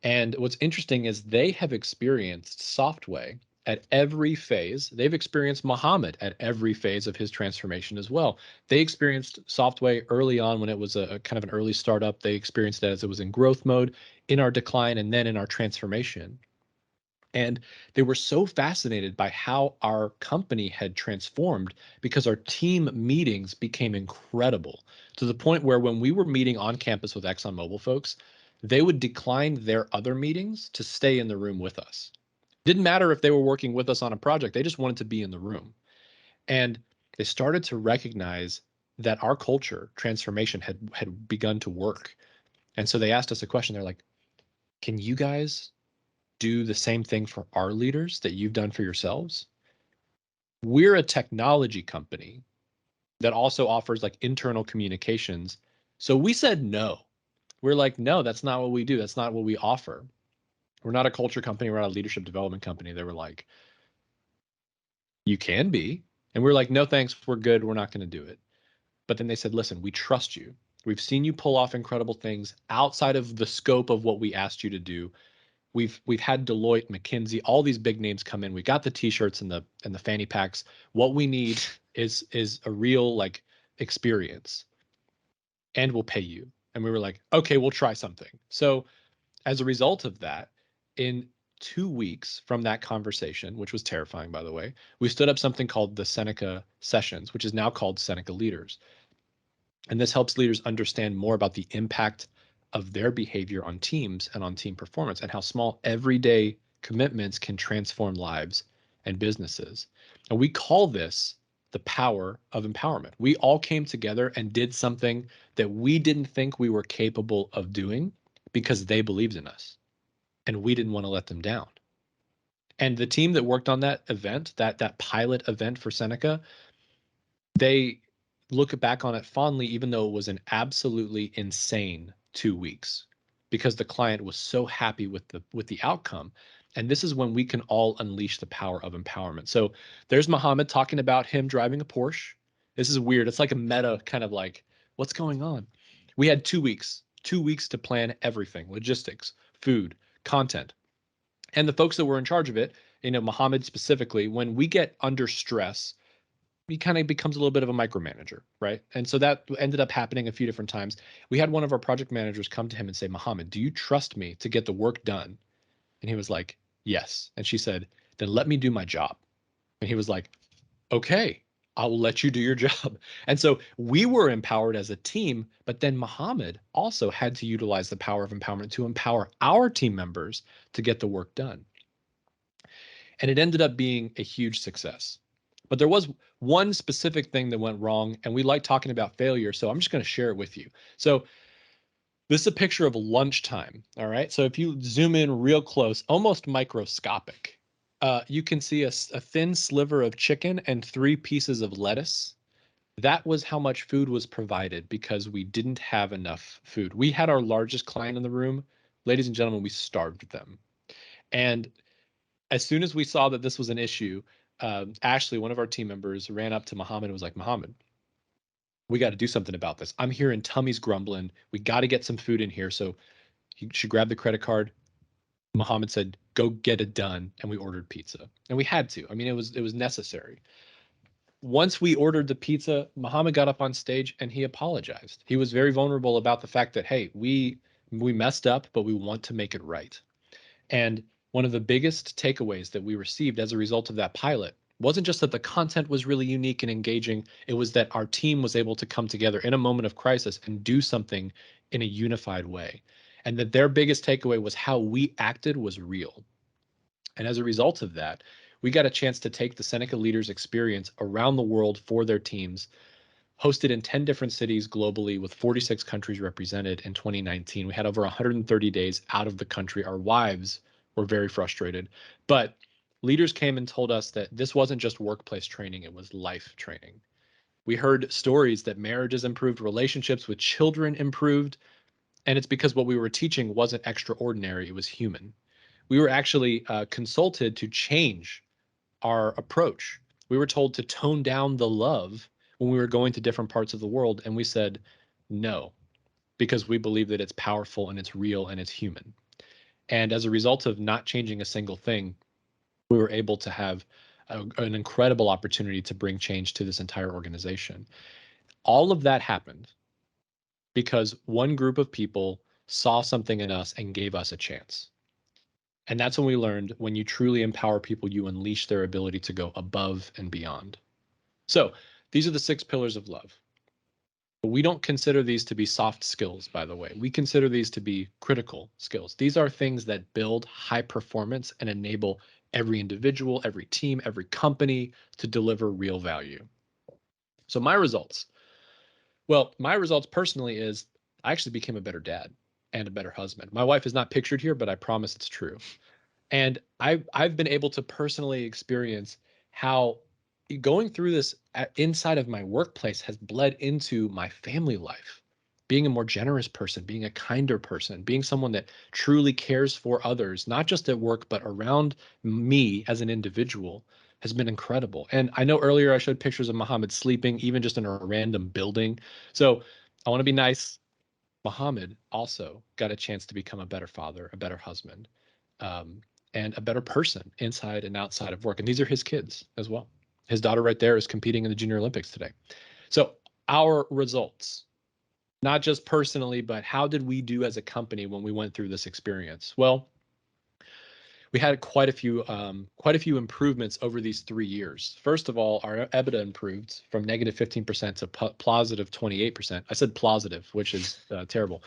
And what's interesting is they have experienced Softway at every phase. They've experienced Mohammed at every phase of his transformation as well. They experienced Softway early on when it was a kind of an early startup. They experienced it as it was in growth mode, in our decline, and then in our transformation. And they were so fascinated by how our company had transformed because our team meetings became incredible to the point where when we were meeting on campus with ExxonMobil folks, they would decline their other meetings to stay in the room with us. Didn't matter if they were working with us on a project, they just wanted to be in the room. And they started to recognize that our culture transformation had begun to work. And so they asked us a question. They're like, can you guys do the same thing for our leaders that you've done for yourselves? We're a technology company that also offers like internal communications. So we said no. We're like, no, that's not what we do. That's not what we offer. We're not a culture company. We're not a leadership development company. They were like, you can be. And we're like, no, thanks. We're good. We're not going to do it. But then they said, listen, we trust you. We've seen you pull off incredible things outside of the scope of what we asked you to do. We've had Deloitte, McKinsey, all these big names come in. We got the t-shirts and the fanny packs. What we need is a real like experience, and we'll pay you. And we were like, okay, we'll try something. So as a result of that, in 2 weeks from that conversation, which was terrifying, by the way, we stood up something called the Seneca Sessions, which is now called Seneca Leaders. And this helps leaders understand more about the impact of their behavior on teams and on team performance and how small everyday commitments can transform lives and businesses. And we call this the power of empowerment. We all came together and did something that we didn't think we were capable of doing because they believed in us and we didn't want to let them down. And the team that worked on that event, that pilot event for Seneca, they look back on it fondly, even though it was an absolutely insane 2 weeks, because the client was so happy with the outcome. And this is when we can all unleash the power of empowerment. So there's Mohammed talking about him driving a Porsche. This is weird. It's like a meta kind of like, what's going on? We had 2 weeks, 2 weeks to plan everything, logistics, food, content. And the folks that were in charge of it, Mohammed specifically, when we get under stress, he kind of becomes a little bit of a micromanager, right? And so that ended up happening a few different times. We had one of our project managers come to him and say, Mohammed, do you trust me to get the work done? And he was like, yes. And she said, then let me do my job. And he was like, okay, I will let you do your job. And so we were empowered as a team, but then Mohammed also had to utilize the power of empowerment to empower our team members to get the work done. And it ended up being a huge success. But there was one specific thing that went wrong, and we like talking about failure, so I'm just going to share it with you. So this is a picture of lunchtime, all right? So if you zoom in real close, almost microscopic, you can see a thin sliver of chicken and 3 pieces of lettuce. That was how much food was provided because we didn't have enough food. We had our largest client in the room. Ladies and gentlemen, we starved them. And as soon as we saw that this was an issue, Ashley, one of our team members, ran up to Mohammed and was like, Mohammed, we got to do something about this. I'm hearing tummies grumbling. We got to get some food in here. So she grabbed the credit card. Mohammed said, go get it done. And we ordered pizza. And we had to. I mean, it was necessary. Once we ordered the pizza, Mohammed got up on stage and he apologized. He was very vulnerable about the fact that, hey, we messed up, but we want to make it right. And one of the biggest takeaways that we received as a result of that pilot wasn't just that the content was really unique and engaging, it was that our team was able to come together in a moment of crisis and do something in a unified way. And that their biggest takeaway was how we acted was real. And as a result of that, we got a chance to take the Seneca Leaders experience around the world for their teams, hosted in 10 different cities globally with 46 countries represented in 2019. We had over 130 days out of the country. Our wives were very frustrated, but leaders came and told us that this wasn't just workplace training, it was life training. We heard stories that marriages improved, relationships with children improved, and it's because what we were teaching wasn't extraordinary, it was human. We were actually consulted to change our approach. We were told to tone down the love when we were going to different parts of the world, and we said no, because we believe that it's powerful and it's real and it's human. And as a result of not changing a single thing, we were able to have an incredible opportunity to bring change to this entire organization. All of that happened because one group of people saw something in us and gave us a chance. And that's when we learned when you truly empower people, you unleash their ability to go above and beyond. So these are the 6 pillars of love. But we don't consider these to be soft skills, by the way. We consider these to be critical skills. These are things that build high performance and enable every individual, every team, every company to deliver real value. So my results. Well, my results personally is I actually became a better dad and a better husband. My wife is not pictured here, but I promise it's true. And I've been able to personally experience how going through this inside of my workplace has bled into my family life. Being a more generous person, being a kinder person, being someone that truly cares for others, not just at work, but around me as an individual has been incredible. And I know earlier I showed pictures of Mohammed sleeping, even just in a random building. So I want to be nice. Mohammed also got a chance to become a better father, a better husband. And a better person inside and outside of work. And these are his kids as well. His daughter right there is competing in the Junior Olympics today. So our results, not just personally, but how did we do as a company when we went through this experience? Well, we had quite a few improvements over these 3 years. First of all, our EBITDA improved from negative 15% to positive 28%. I said plausitive, which is terrible.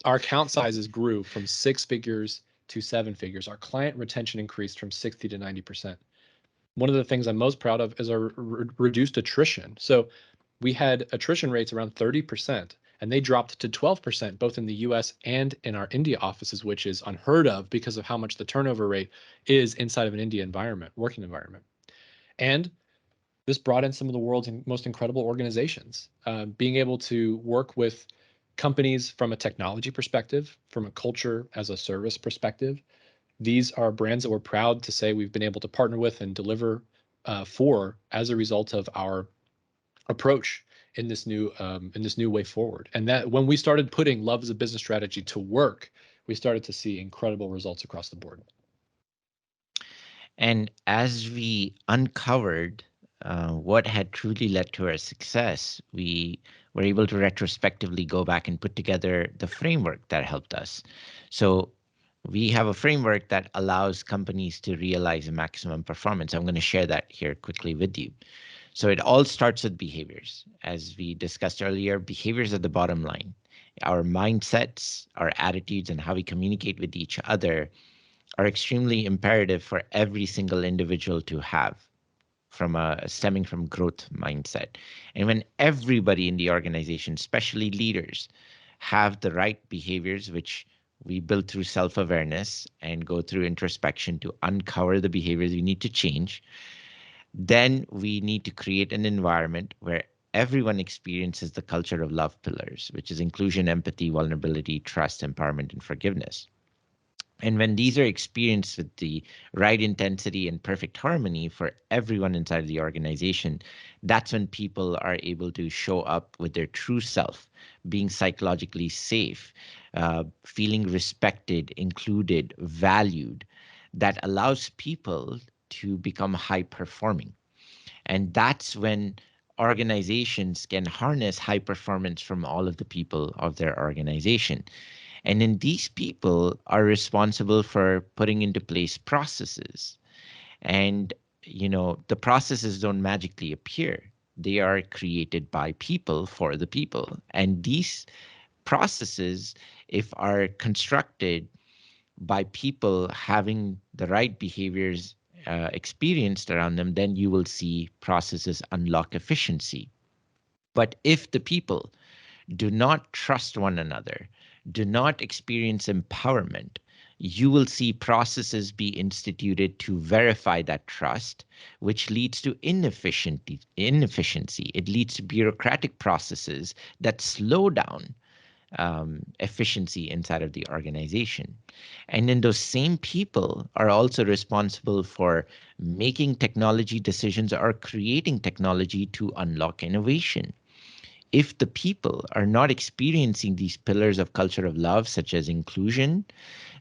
Our account sizes grew from 6 figures to 7 figures. Our client retention increased from 60 to 90%. One of the things I'm most proud of is our reduced attrition. So we had attrition rates around 30%, and they dropped to 12%, both in the US and in our India offices, which is unheard of because of how much the turnover rate is inside of an India environment, working environment. And this brought in some of the world's most incredible organizations, being able to work with companies from a technology perspective, from a culture as a service perspective. These are brands that we're proud to say we've been able to partner with and deliver for as a result of our approach in this new way forward. And that when we started putting love as a business strategy to work, we started to see incredible results across the board. And as we uncovered what had truly led to our success, we were able to retrospectively go back and put together the framework that helped us. So we have a framework that allows companies to realize maximum performance. I'm going to share that here quickly with you. So it all starts with behaviors. As we discussed earlier, behaviors are the bottom line. Our mindsets, our attitudes, and how we communicate with each other are extremely imperative for every single individual to have from a stemming from growth mindset. And when everybody in the organization, especially leaders, have the right behaviors, which we build through self-awareness and go through introspection to uncover the behaviors we need to change, then we need to create an environment where everyone experiences the culture of love pillars, which is inclusion, empathy, vulnerability, trust, empowerment, and forgiveness. And when these are experienced with the right intensity and perfect harmony for everyone inside the organization, that's when people are able to show up with their true self, being psychologically safe, feeling respected, included, valued. That allows people to become high performing. And that's when organizations can harness high performance from all of the people of their organization. And then these people are responsible for putting into place processes. And, the processes don't magically appear. They are created by people for the people. And these processes, if are constructed by people having the right behaviors experienced around them, then you will see processes unlock efficiency. But if the people do not trust one another, do not experience empowerment, you will see processes be instituted to verify that trust, which leads to inefficiency. It leads to bureaucratic processes that slow down efficiency inside of the organization. And then those same people are also responsible for making technology decisions or creating technology to unlock innovation. If the people are not experiencing these pillars of culture of love, such as inclusion,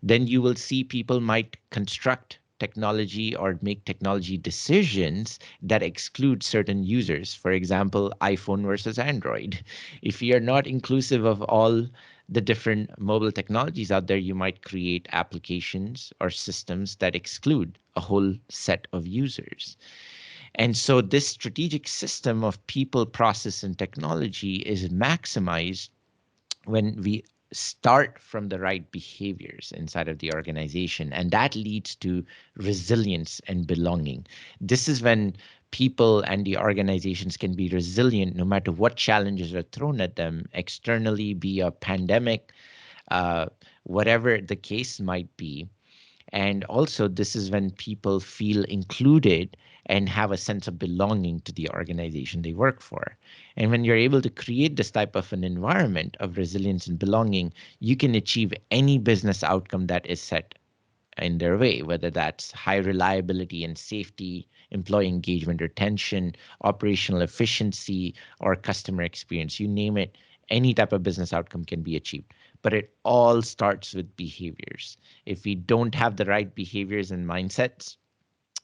then you will see people might construct technology or make technology decisions that exclude certain users. For example, iPhone versus Android. If you're not inclusive of all the different mobile technologies out there, you might create applications or systems that exclude a whole set of users. And so this strategic system of people, process, and technology is maximized when we start from the right behaviors inside of the organization. And that leads to resilience and belonging. This is when people and the organizations can be resilient no matter what challenges are thrown at them externally, be a pandemic, uh, whatever the case might be. And also, this is when people feel included and have a sense of belonging to the organization they work for. And when you're able to create this type of an environment of resilience and belonging, you can achieve any business outcome that is set in their way, whether that's high reliability and safety, employee engagement, retention, operational efficiency, or customer experience. You name it, any type of business outcome can be achieved. But it all starts with behaviors. If we don't have the right behaviors and mindsets,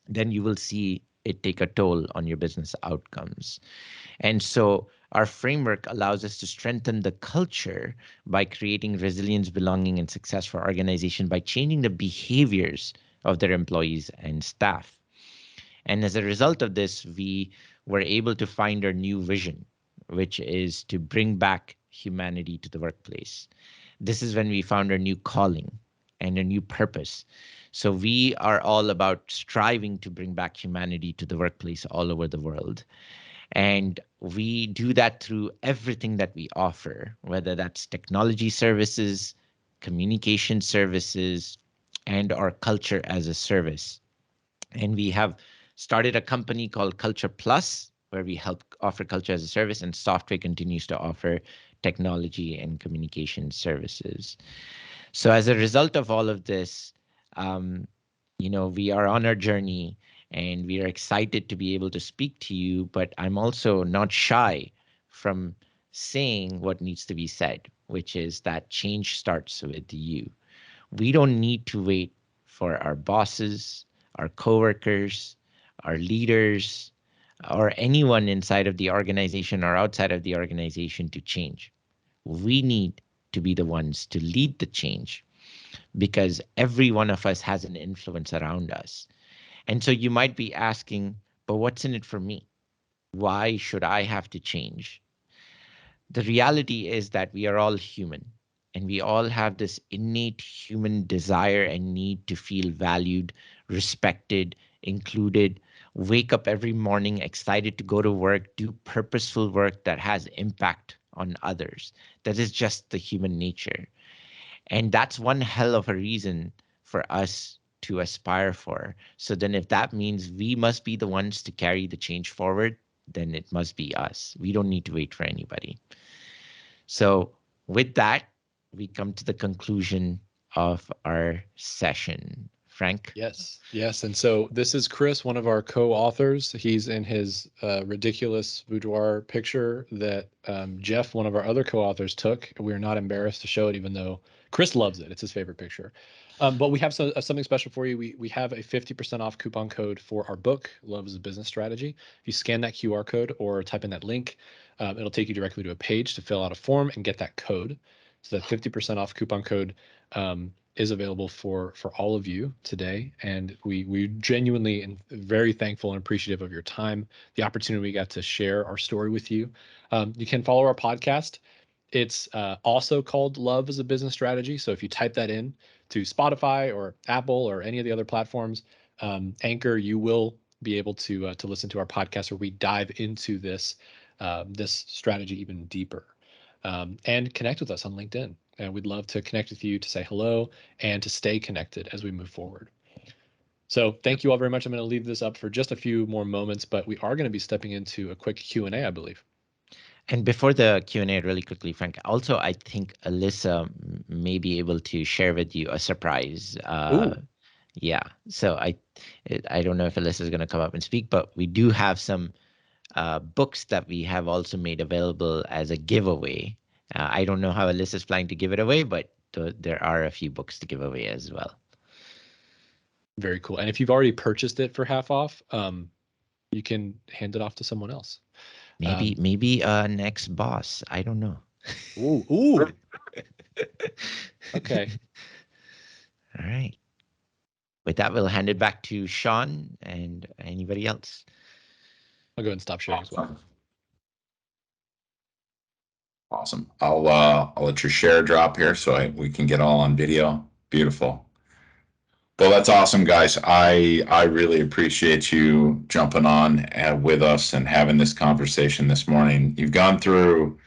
then you will see it take a toll on your business outcomes. And so our framework allows us to strengthen the culture by creating resilience, belonging, and success for organization by changing the behaviors of their employees and staff. And as a result of this, we were able to find our new vision, which is to bring back humanity to the workplace. This is when we found our new calling and a new purpose. So we are all about striving to bring back humanity to the workplace all over the world. And we do that through everything that we offer, whether that's technology services, communication services, and our culture as a service. And we have started a company called Culture Plus, where we help offer culture as a service, and software continues to offer technology and communication services. So as a result of all of this, um, we are on our journey and we are excited to be able to speak to you, but I'm also not shy from saying what needs to be said, which is that change starts with you. We don't need to wait for our bosses, our coworkers, our leaders, or anyone inside of the organization or outside of the organization to change. We need to be the ones to lead the change, because every one of us has an influence around us. And so you might be asking, but what's in it for me? Why should I have to change? The reality is that we are all human, and we all have this innate human desire and need to feel valued, respected, included, wake up every morning excited to go to work, do purposeful work that has impact on others. That is just the human nature. And that's one hell of a reason for us to aspire for. So then if that means we must be the ones to carry the change forward, then it must be us. We don't need to wait for anybody. So with that, we come to the conclusion of our session. Frank? Yes, yes. And so this is Chris, one of our co-authors. He's in his ridiculous boudoir picture that Jeff, one of our other co-authors, took. We're not embarrassed to show it, even though Chris loves it. It's his favorite picture. But we have something special for you. We have a 50% off coupon code for our book, Love is a Business Strategy. If you scan that QR code or type in that link, it'll take you directly to a page to fill out a form and get that code. So that 50% off coupon code is available for all of you today, and we genuinely and very thankful and appreciative of your time, the opportunity we got to share our story with you. You can follow our podcast. It's also called Love is a Business Strategy. So if you type that in to Spotify or Apple or any of the other platforms, Anchor, you will be able to listen to our podcast where we dive into this strategy even deeper. And connect with us on LinkedIn. And we'd love to connect with you, to say hello, and to stay connected as we move forward. So thank you all very much. I'm going to leave this up for just a few more moments, but we are going to be stepping into a quick Q&A, I believe. And before the Q&A, really quickly, Frank, also, I think Alyssa may be able to share with you a surprise. Yeah, so I don't know if Alyssa is going to come up and speak, but we do have some books that we have also made available as a giveaway. I don't know how Alyssa is planning to give it away, but there are a few books to give away as well. Very cool. And if you've already purchased it for half off, you can hand it off to someone else. Maybe next boss. I don't know. Ooh. Okay. All right. With that, we'll hand it back to Sean and anybody else. I'll go ahead and stop sharing as well. Awesome. I'll let your share drop here so we can get all on video. Beautiful. Well, that's awesome, guys. I really appreciate you jumping on with us and having this conversation this morning. You've gone through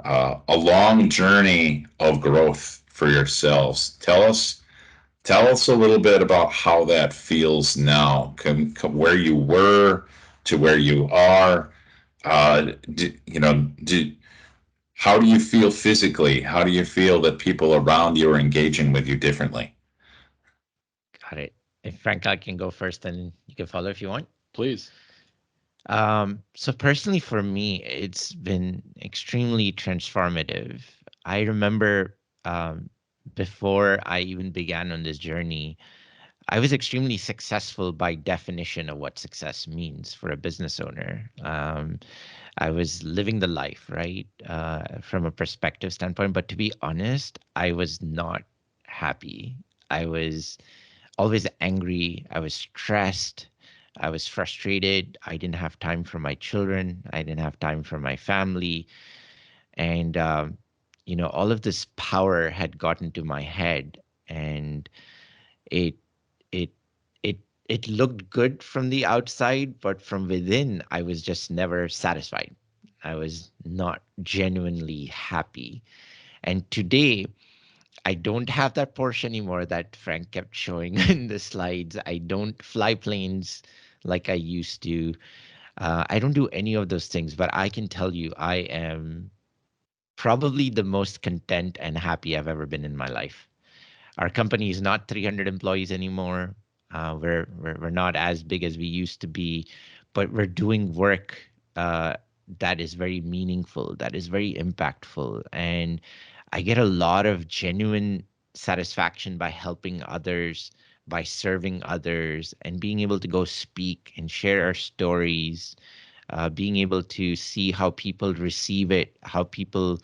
a long journey of growth for yourselves. Tell us a little bit about how that feels now, where you were to where you are. How do you feel physically? How do you feel that people around you are engaging with you differently? Got it. If Frank, I can go first, then you can follow if you want. Please. So personally, for me, it's been extremely transformative. I remember before I even began on this journey, I was extremely successful by definition of what success means for a business owner. I was living the life, right, from a perspective standpoint. But to be honest, I was not happy. I was always angry. I was stressed. I was frustrated. I didn't have time for my children. I didn't have time for my family. And, all of this power had gotten to my head, and it, it, it looked good from the outside, but from within, I was just never satisfied. I was not genuinely happy. And today, I don't have that Porsche anymore that Frank kept showing in the slides. I don't fly planes like I used to. I don't do any of those things, but I can tell you I am probably the most content and happy I've ever been in my life. Our company is not 300 employees anymore. We're not as big as we used to be, but we're doing work that is very meaningful, that is very impactful, and I get a lot of genuine satisfaction by helping others, by serving others, and being able to go speak and share our stories, being able to see how people receive it, how people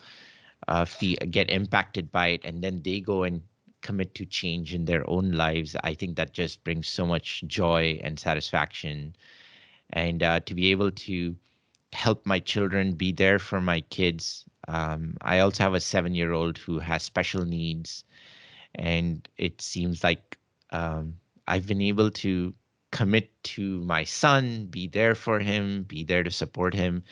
get impacted by it, and then they go and commit to change in their own lives, I think that just brings so much joy and satisfaction. And to be able to help my children, be there for my kids. I also have a 7-year-old who has special needs, and it seems like I've been able to commit to my son, be there for him, be there to support him.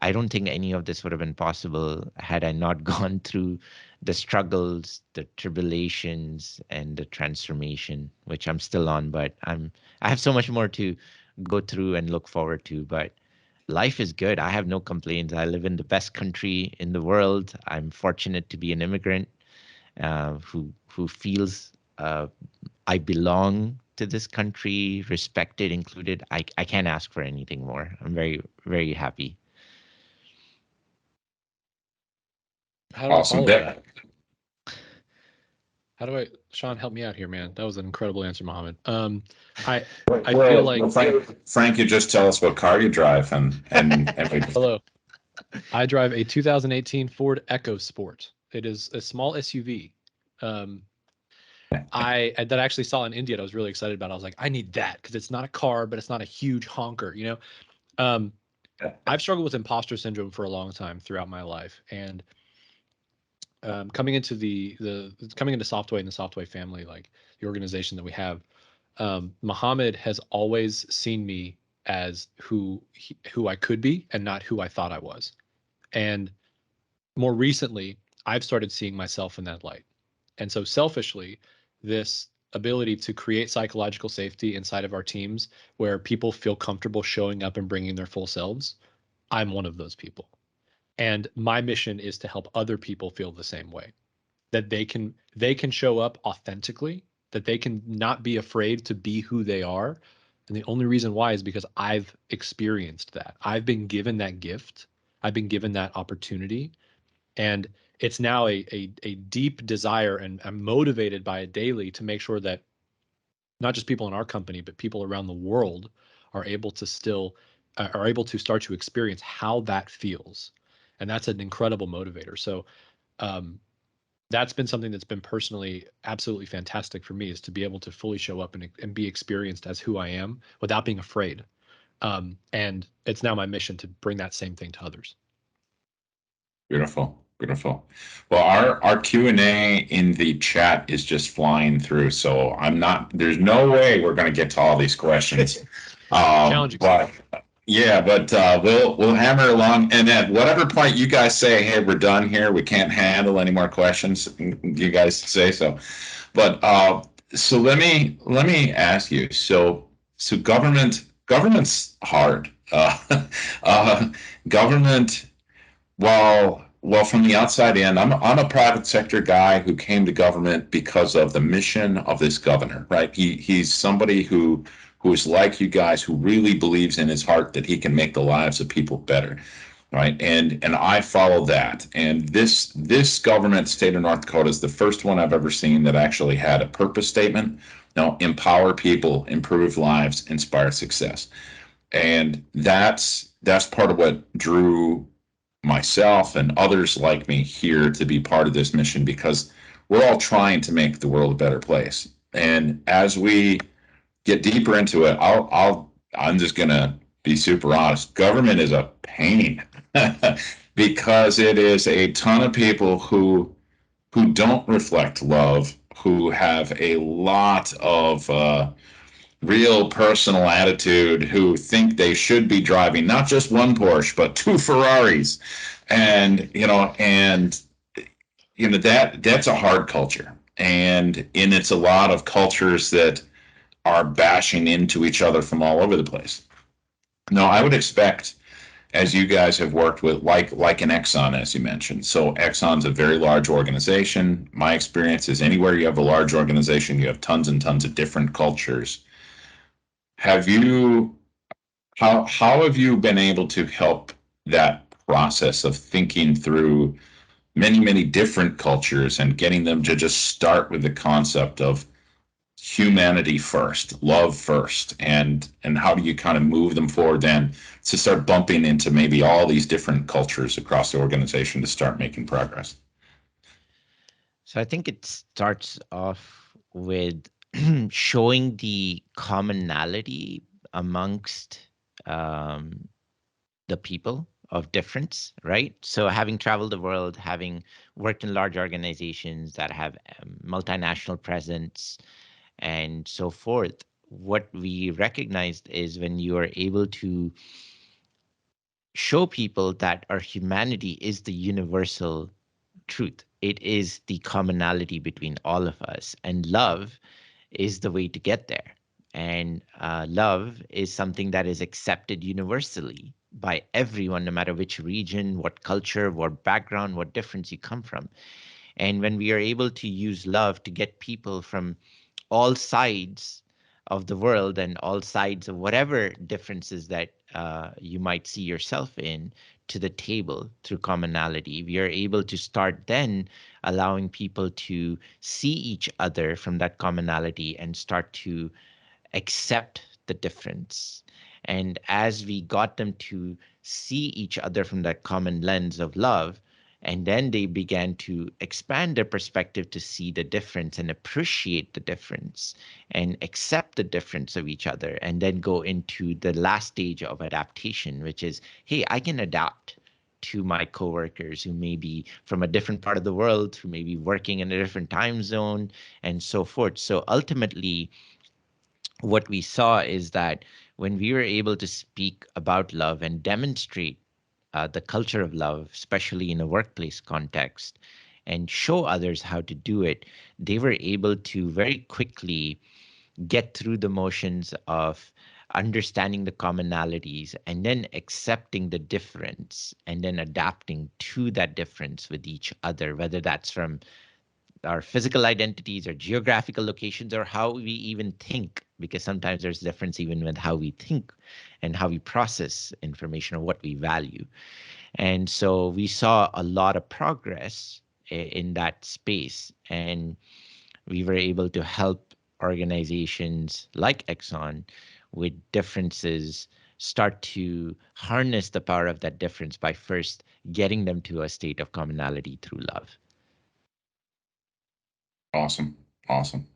I don't think any of this would have been possible had I not gone through the struggles, the tribulations, and the transformation, which I'm still on, but I have so much more to go through and look forward to. But life is good. I have no complaints. I live in the best country in the world. I'm fortunate to be an immigrant who feels I belong to this country, respected, included. I can't ask for anything more. I'm very, very happy. How do Awesome. all of that? How do I, Sean, help me out here, man? That was an incredible answer, Mohammed. I feel like Frank, you just tell us what car you drive and hello. I drive a 2018 Ford EcoSport. It is a small SUV. That I actually saw in India. I was really excited about. I was like, I need that because it's not a car, but it's not a huge honker. You know, I've struggled with imposter syndrome for a long time throughout my life, and coming into coming into Softway and the Softway family, like the organization that we have, Mohammed has always seen me as who I could be and not who I thought I was. And more recently, I've started seeing myself in that light. And so selfishly, this ability to create psychological safety inside of our teams where people feel comfortable showing up and bringing their full selves, I'm one of those people. And my mission is to help other people feel the same way, that they can show up authentically, that they can not be afraid to be who they are. And the only reason why is because I've experienced that. I've been given that gift. I've been given that opportunity. And it's now a deep desire, and I'm motivated by it daily to make sure that not just people in our company, but people around the world are able to start to experience how that feels. And that's an incredible motivator. So that's been something that's been personally absolutely fantastic for me, is to be able to fully show up and be experienced as who I am without being afraid. And it's now my mission to bring that same thing to others. Beautiful. Beautiful. Well, our Q&A in the chat is just flying through, so there's no way we're going to get to all these questions. Challenging. But we'll hammer along, and at whatever point you guys say, hey, we're done here, we can't handle any more questions, you guys say so. But so let me ask you, so government's hard. Government, well, from the outside in, I'm a private sector guy who came to government because of the mission of this governor, right? He's somebody who is like you guys, who really believes in his heart that he can make the lives of people better, right? And I follow that. And this government, state of North Dakota, is the first one I've ever seen that actually had a purpose statement. Now, empower people, improve lives, inspire success. And that's part of what drew myself and others like me here to be part of this mission, because we're all trying to make the world a better place. And as we get deeper into it, I'm just gonna be super honest. Government is a pain because it is a ton of people who don't reflect love, who have a lot of real personal attitude, who think they should be driving not just one Porsche but 2 Ferraris, and that's a hard culture, and it's a lot of cultures that are bashing into each other from all over the place. Now, I would expect, as you guys have worked with, like an Exxon, as you mentioned. So Exxon's a very large organization. My experience is anywhere you have a large organization, you have tons and tons of different cultures. How have you been able to help that process of thinking through many, many different cultures and getting them to just start with the concept of humanity first, love first, and how do you kind of move them forward then to start bumping into maybe all these different cultures across the organization to start making progress? So I think it starts off with showing the commonality amongst um, the people of difference, right? So having traveled the world, having worked in large organizations that have multinational presence and so forth, what we recognized is when you are able to show people that our humanity is the universal truth. It is the commonality between all of us, and love is the way to get there. And love is something that is accepted universally by everyone, no matter which region, what culture, what background, what difference you come from. And when we are able to use love to get people from all sides of the world and all sides of whatever differences that you might see yourself in to the table through commonality, we are able to start then allowing people to see each other from that commonality and start to accept the difference. And as we got them to see each other from that common lens of love, and then they began to expand their perspective to see the difference and appreciate the difference and accept the difference of each other, and then go into the last stage of adaptation, which is, hey, I can adapt to my coworkers who may be from a different part of the world, who may be working in a different time zone, and so forth. So ultimately, what we saw is that when we were able to speak about love and demonstrate the culture of love, especially in a workplace context, and show others how to do it, they were able to very quickly get through the motions of understanding the commonalities and then accepting the difference and then adapting to that difference with each other, whether that's from our physical identities or geographical locations or how we even think, because sometimes there's difference even with how we think and how we process information or what we value. And so we saw a lot of progress in that space, and we were able to help organizations like Exxon with differences start to harness the power of that difference by first getting them to a state of commonality through love. Awesome. Awesome.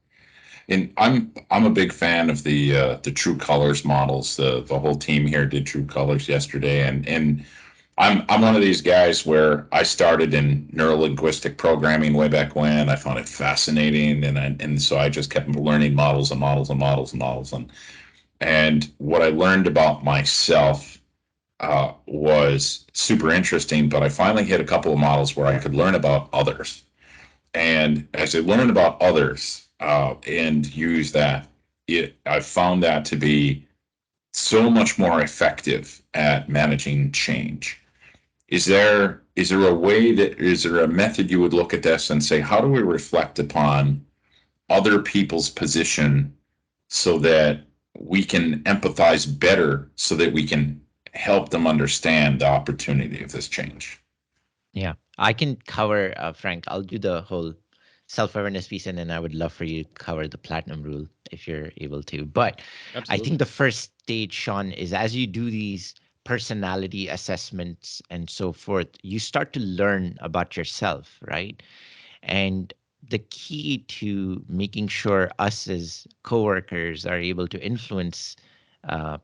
And I'm a big fan of the True Colors models. The whole team here did True Colors yesterday, and I'm one of these guys where I started in neurolinguistic programming way back when. I found it fascinating, and so I just kept learning models and models and models and models, and what I learned about myself was super interesting. But I finally hit a couple of models where I could learn about others, and as I learned about others and use that, I found that to be so much more effective at managing change. Is there a way that is there a method you would look at this and say, how do we reflect upon other people's position so that we can empathize better, so that we can help them understand the opportunity of this change? Yeah, I can cover, Frank. I'll do the whole self-awareness piece, and then I would love for you to cover the platinum rule if you're able to. But I Absolutely. think the first stage, Sean, is as you do these personality assessments and so forth, you start to learn about yourself, right? And the key to making sure us as coworkers are able to influence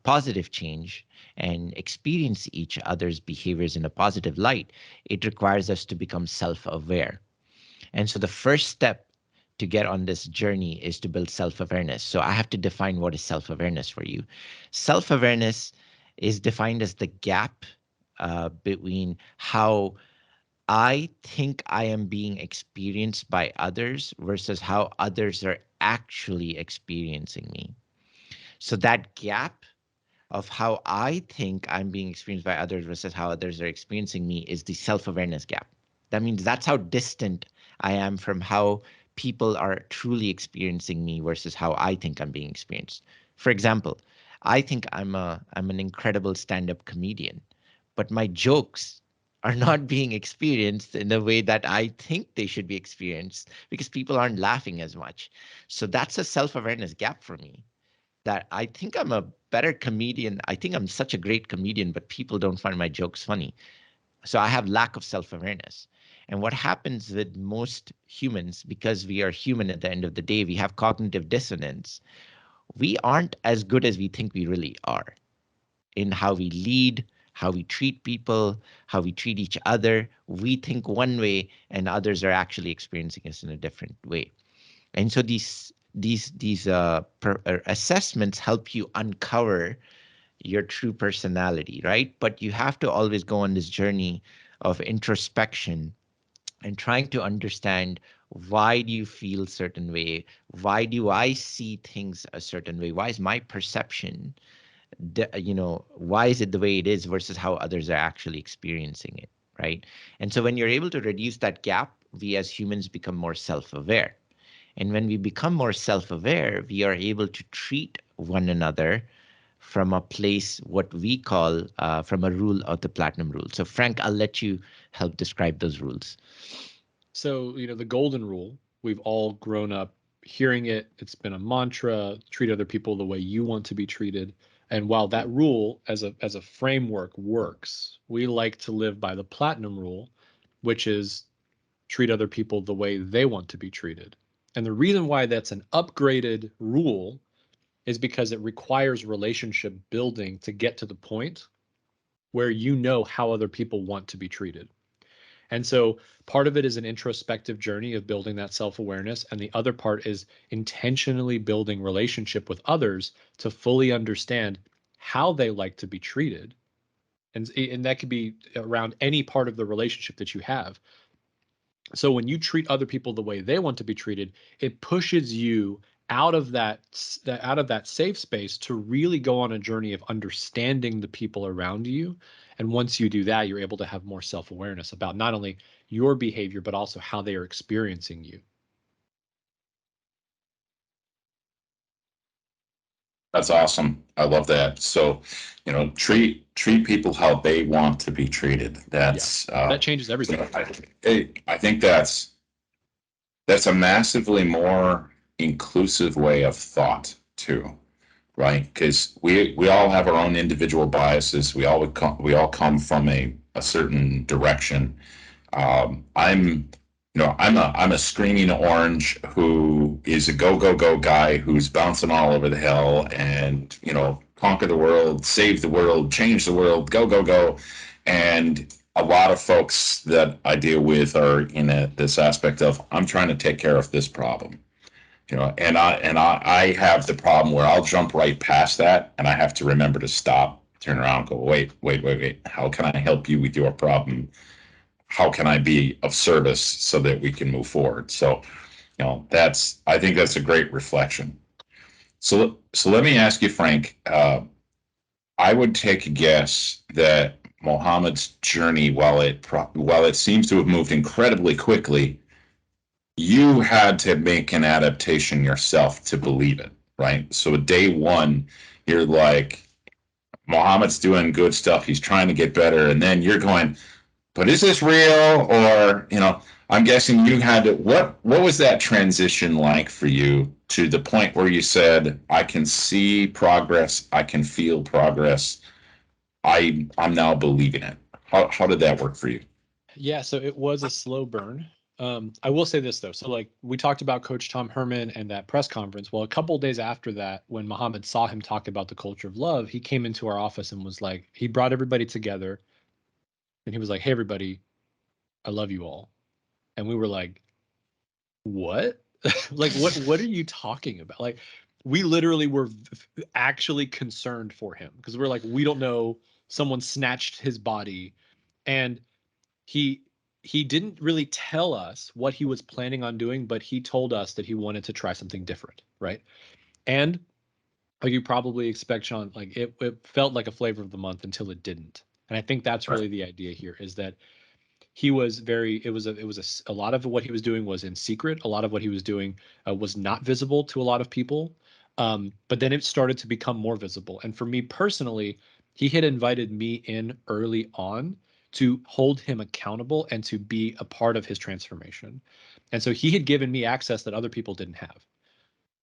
positive change and experience each other's behaviors in a positive light, it requires us to become self-aware. And so the first step to get on this journey is to build self-awareness. So I have to define what is self-awareness for you. Self-awareness is defined as the gap between how I think I am being experienced by others versus how others are actually experiencing me. So that gap of how I think I'm being experienced by others versus how others are experiencing me is the self-awareness gap. That means that's how distant I am from how people are truly experiencing me versus how I think I'm being experienced. For example, I think I'm an incredible stand-up comedian, but my jokes are not being experienced in the way that I think they should be experienced because people aren't laughing as much. So that's a self-awareness gap for me, that I think I'm a better comedian. I think I'm such a great comedian, but people don't find my jokes funny. So I have lack of self-awareness. And what happens with most humans, because we are human at the end of the day, we have cognitive dissonance. We aren't as good as we think we really are in how we lead, how we treat people, how we treat each other. We think one way and others are actually experiencing us in a different way. And so these assessments help you uncover your true personality, right? But you have to always go on this journey of introspection and trying to understand, why do you feel certain way? Why do I see things a certain way? Why is my perception, why is it the way it is versus how others are actually experiencing it, right? And so when you're able to reduce that gap, we as humans become more self-aware. And when we become more self-aware, we are able to treat one another from a place, what we call, from a rule of the platinum rule. So Frank, I'll let you help describe those rules. So, the golden rule, we've all grown up hearing it. It's been a mantra: treat other people the way you want to be treated. And while that rule as a framework works, we like to live by the platinum rule, which is treat other people the way they want to be treated. And the reason why that's an upgraded rule is because it requires relationship building to get to the point where you know how other people want to be treated. And so part of it is an introspective journey of building that self-awareness. And the other part is intentionally building relationship with others to fully understand how they like to be treated. And that could be around any part of the relationship that you have. So when you treat other people the way they want to be treated, it pushes you out of that safe space to really go on a journey of understanding the people around you. And once you do that, you're able to have more self-awareness about not only your behavior, but also how they are experiencing you. That's awesome. I love that. So, treat people how they want to be treated. That's That changes everything. I think that's a massively more inclusive way of thought too, right? Because we all have our own individual biases. We all come from a certain direction. I'm a screaming orange who is a go go go guy who's bouncing all over the hill and conquer the world, save the world, change the world, go go go. And a lot of folks that I deal with are in this aspect of, I'm trying to take care of this problem. And I have the problem where I'll jump right past that, and I have to remember to stop, turn around, go, wait. How can I help you with your problem? How can I be of service so that we can move forward? So, I think that's a great reflection. So let me ask you, Frank. I would take a guess that Mohammed's journey, while it seems to have moved incredibly quickly, you had to make an adaptation yourself to believe it, right? So day one, you're like, Mohammed's doing good stuff. He's trying to get better. And then you're going, but is this real? Or, I'm guessing you had to, what was that transition like for you to the point where you said, I can see progress, I can feel progress, I'm now believing it? How did that work for you? Yeah, so it was a slow burn. I will say this though. So like we talked about Coach Tom Herman and that press conference. Well, a couple of days after that, when Mohammed saw him talk about the culture of love, he came into our office and was like, he brought everybody together and he was like, hey, everybody, I love you all. And we were like, what? Like, what are you talking about? Like, we literally were actually concerned for him because we're like, we don't know, someone snatched his body. And he he didn't really tell us what he was planning on doing, but he told us that he wanted to try something different, right? And like you probably expect, Sean, like it felt like a flavor of the month until it didn't. And I think that's really the idea here, is that he was very, a lot of what he was doing was in secret. A lot of what he was doing was not visible to a lot of people. But then it started to become more visible. And for me personally, he had invited me in early on to hold him accountable and to be a part of his transformation. And so he had given me access that other people didn't have.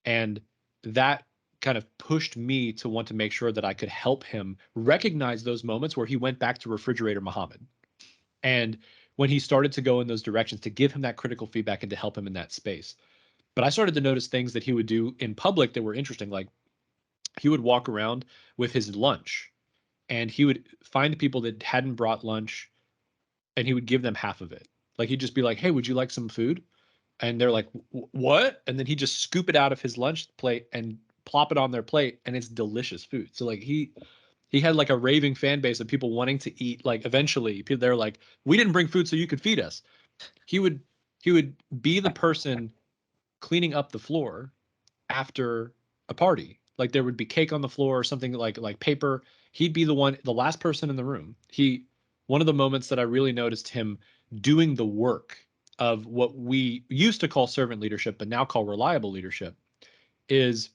And that kind of pushed me to want to make sure that I could help him recognize those moments where he went back to refrigerator Muhammad. And when he started to go in those directions to give him that critical feedback and to help him in that space. But I started to notice things that he would do in public that were interesting. Like he would walk around with his lunch and he would find people that hadn't brought lunch and he would give them half of it. Like he'd just be like, "Hey, would you like some food?" And they're like, "What?" And then he just scoop it out of his lunch plate and plop it on their plate, and it's delicious food. So like he had like a raving fan base of people wanting to eat. Like eventually, they're like, "We didn't bring food so you could feed us." He would be the person cleaning up the floor after a party. Like there would be cake on the floor or something like paper. He'd be the last person in the room. One of the moments that I really noticed him doing the work of what we used to call servant leadership, but now call reliable leadership, is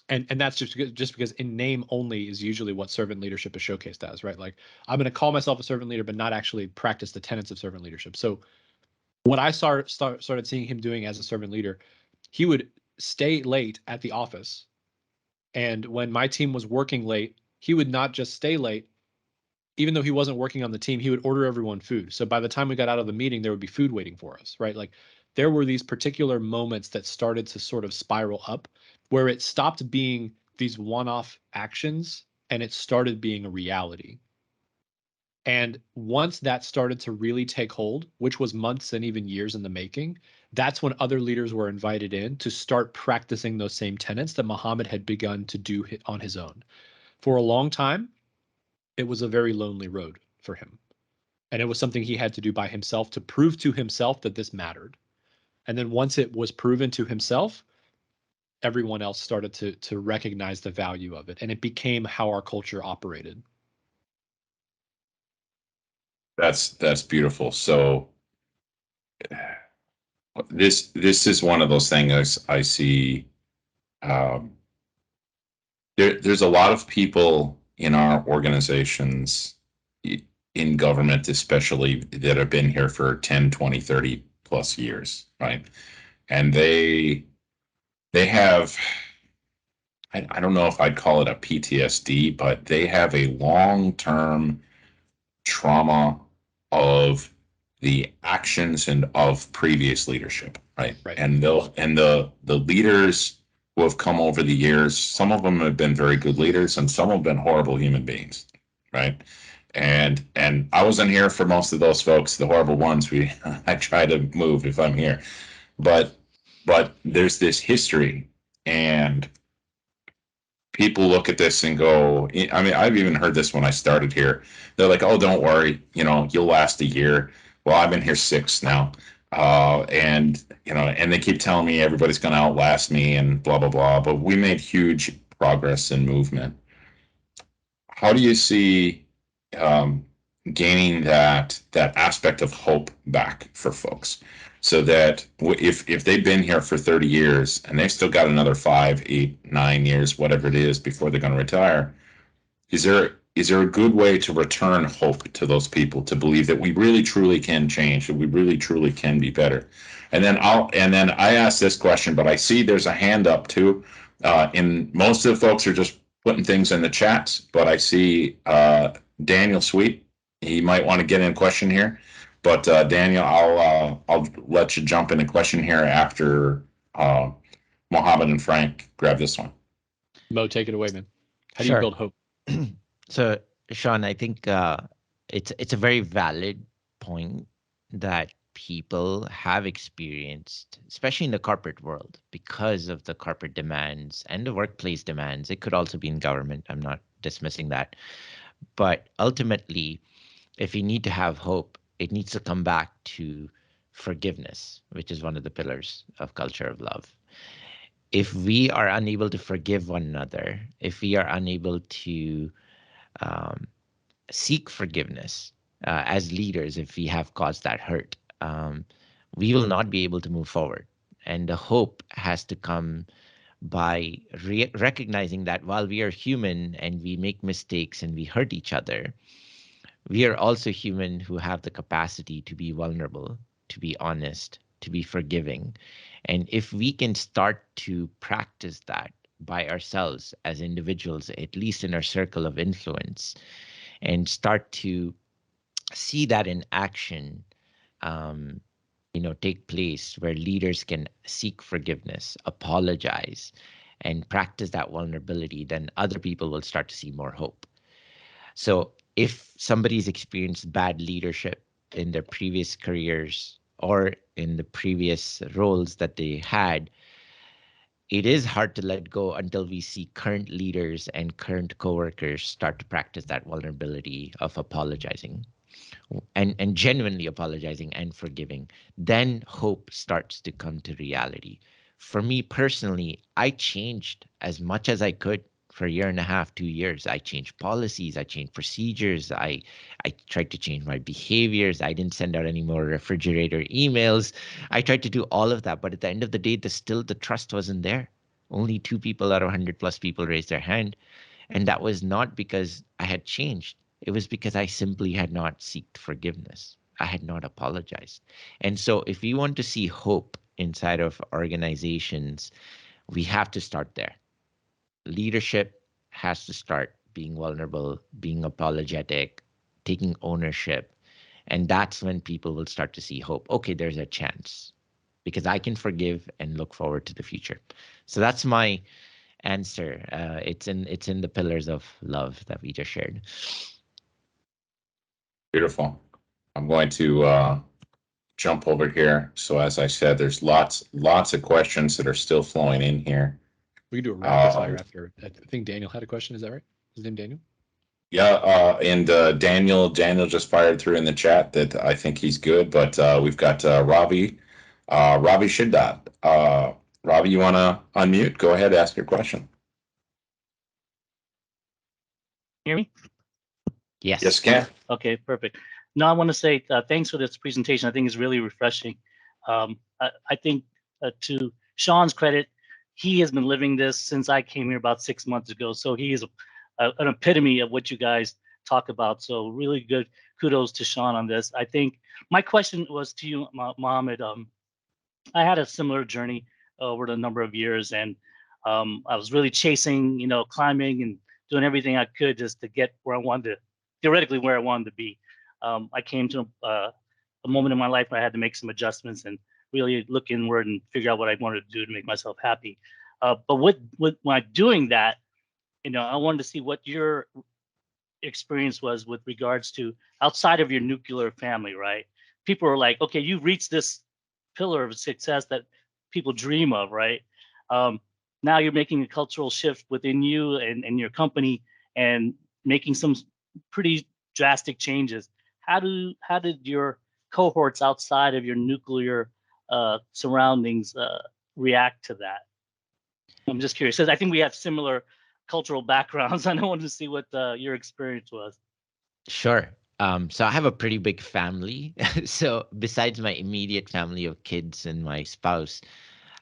and that's just because in name only is usually what servant leadership is showcased as, right? Like I'm going to call myself a servant leader, but not actually practice the tenets of servant leadership. So what I started seeing him doing as a servant leader, he would stay late at the office. And when my team was working late, he would not just stay late. Even though he wasn't working on the team, he would order everyone food. So by the time we got out of the meeting, there would be food waiting for us, right? Like there were these particular moments that started to sort of spiral up where it stopped being these one-off actions and it started being a reality. And once that started to really take hold, which was months and even years in the making, that's when other leaders were invited in to start practicing those same tenets that Mohammed had begun to do on his own. For a long time, it was a very lonely road for him. And it was something he had to do by himself to prove to himself that this mattered. And then once it was proven to himself, everyone else started to recognize the value of it. And it became how our culture operated. That's beautiful. So this is one of those things I see. Um, there's a lot of people in our organizations, in government especially, that have been here for 10, 20, 30 plus years, right? And they have, I don't know if I'd call it a PTSD, but they have a long-term trauma of the actions and of previous leadership, right? Right. And the leaders who have come over the years, some of them have been very good leaders, and some have been horrible human beings, right? And I wasn't here for most of those folks, the horrible ones. I try to move if I'm here, but there's this history, and people look at this and go, I mean, I've even heard this when I started here. They're like, "Oh, don't worry, you'll last a year." Well, I've been here 6 now. And and they keep telling me everybody's going to outlast me and blah, blah, blah. But we made huge progress and movement. How do you see um, gaining that aspect of hope back for folks, so that if they've been here for 30 years and they've still got another 5, 8, 9 years, whatever it is, before they're going to retire, is there a good way to return hope to those people, to believe that we really truly can change, that we really truly can be better? And then I ask this question, but I see there's a hand up too. And most of the folks are just putting things in the chats, but I see Daniel Sweet. He might want to get in a question here, but Daniel, I'll let you jump in a question here after Mohammed and Frank grab this one. Mo, take it away, man. How do you Sure. build hope? So, Sean, I think it's a very valid point that people have experienced, especially in the corporate world, because of the corporate demands and the workplace demands. It could also be in government. I'm not dismissing that. But ultimately, if you need to have hope, it needs to come back to forgiveness, which is one of the pillars of culture of love. If we are unable to forgive one another, if we are unable to um, seek forgiveness as leaders, if we have caused that hurt, we will not be able to move forward. And the hope has to come by recognizing that while we are human and we make mistakes and we hurt each other, we are also human who have the capacity to be vulnerable, to be honest, to be forgiving. And if we can start to practice that by ourselves as individuals, at least in our circle of influence, and start to see that in action, um, take place, where leaders can seek forgiveness, apologize, and practice that vulnerability, then other people will start to see more hope. So if somebody's experienced bad leadership in their previous careers or in the previous roles that they had, it is hard to let go until we see current leaders and current coworkers start to practice that vulnerability of apologizing and genuinely apologizing and forgiving. Then hope starts to come to reality. For me personally, I changed as much as I could for a year and a half, 2 years. I changed policies, I changed procedures, I tried to change my behaviors. I didn't send out any more refrigerator emails. I tried to do all of that, but at the end of the day, the trust wasn't there. Only 2 people out of 100 plus people raised their hand. And that was not because I had changed. It was because I simply had not sought forgiveness. I had not apologized. And so if we want to see hope inside of organizations, we have to start there. Leadership has to start being vulnerable, being apologetic, taking ownership. And that's when people will start to see hope. Okay, there's a chance because I can forgive and look forward to the future. So that's my answer. It's in the pillars of love that we just shared. Beautiful. I'm going to jump over here. So as I said, there's lots of questions that are still flowing in here. We can do a rapid fire after. I think Daniel had a question. Is that right? His name Daniel? Yeah, and Daniel just fired through in the chat that I think he's good, but we've got Ravi Shiddat. Ravi, you want to unmute? Go ahead, ask your question. Hear me? Yes, Ken. Okay, perfect. No, I want to say thanks for this presentation. I think it's really refreshing. I think to Sean's credit, he has been living this since I came here about 6 months ago. So he is an epitome of what you guys talk about. So really good. Kudos to Sean on this. I think my question was to you, Mohammed. I had a similar journey over the number of years, and I was really chasing, climbing and doing everything I could just to get where I wanted to, theoretically where I wanted to be. I came to a moment in my life where I had to make some adjustments and really look inward and figure out what I wanted to do to make myself happy. But when doing that, I wanted to see what your experience was with regards to outside of your nuclear family, right? People are like, okay, you reached this pillar of success that people dream of, right? Now you're making a cultural shift within you and your company and making some pretty drastic changes. How did your cohorts outside of your nuclear surroundings react to that? I'm just curious, because I think we have similar cultural backgrounds. I wanted to see what your experience was. Sure. So I have a pretty big family. So besides my immediate family of kids and my spouse,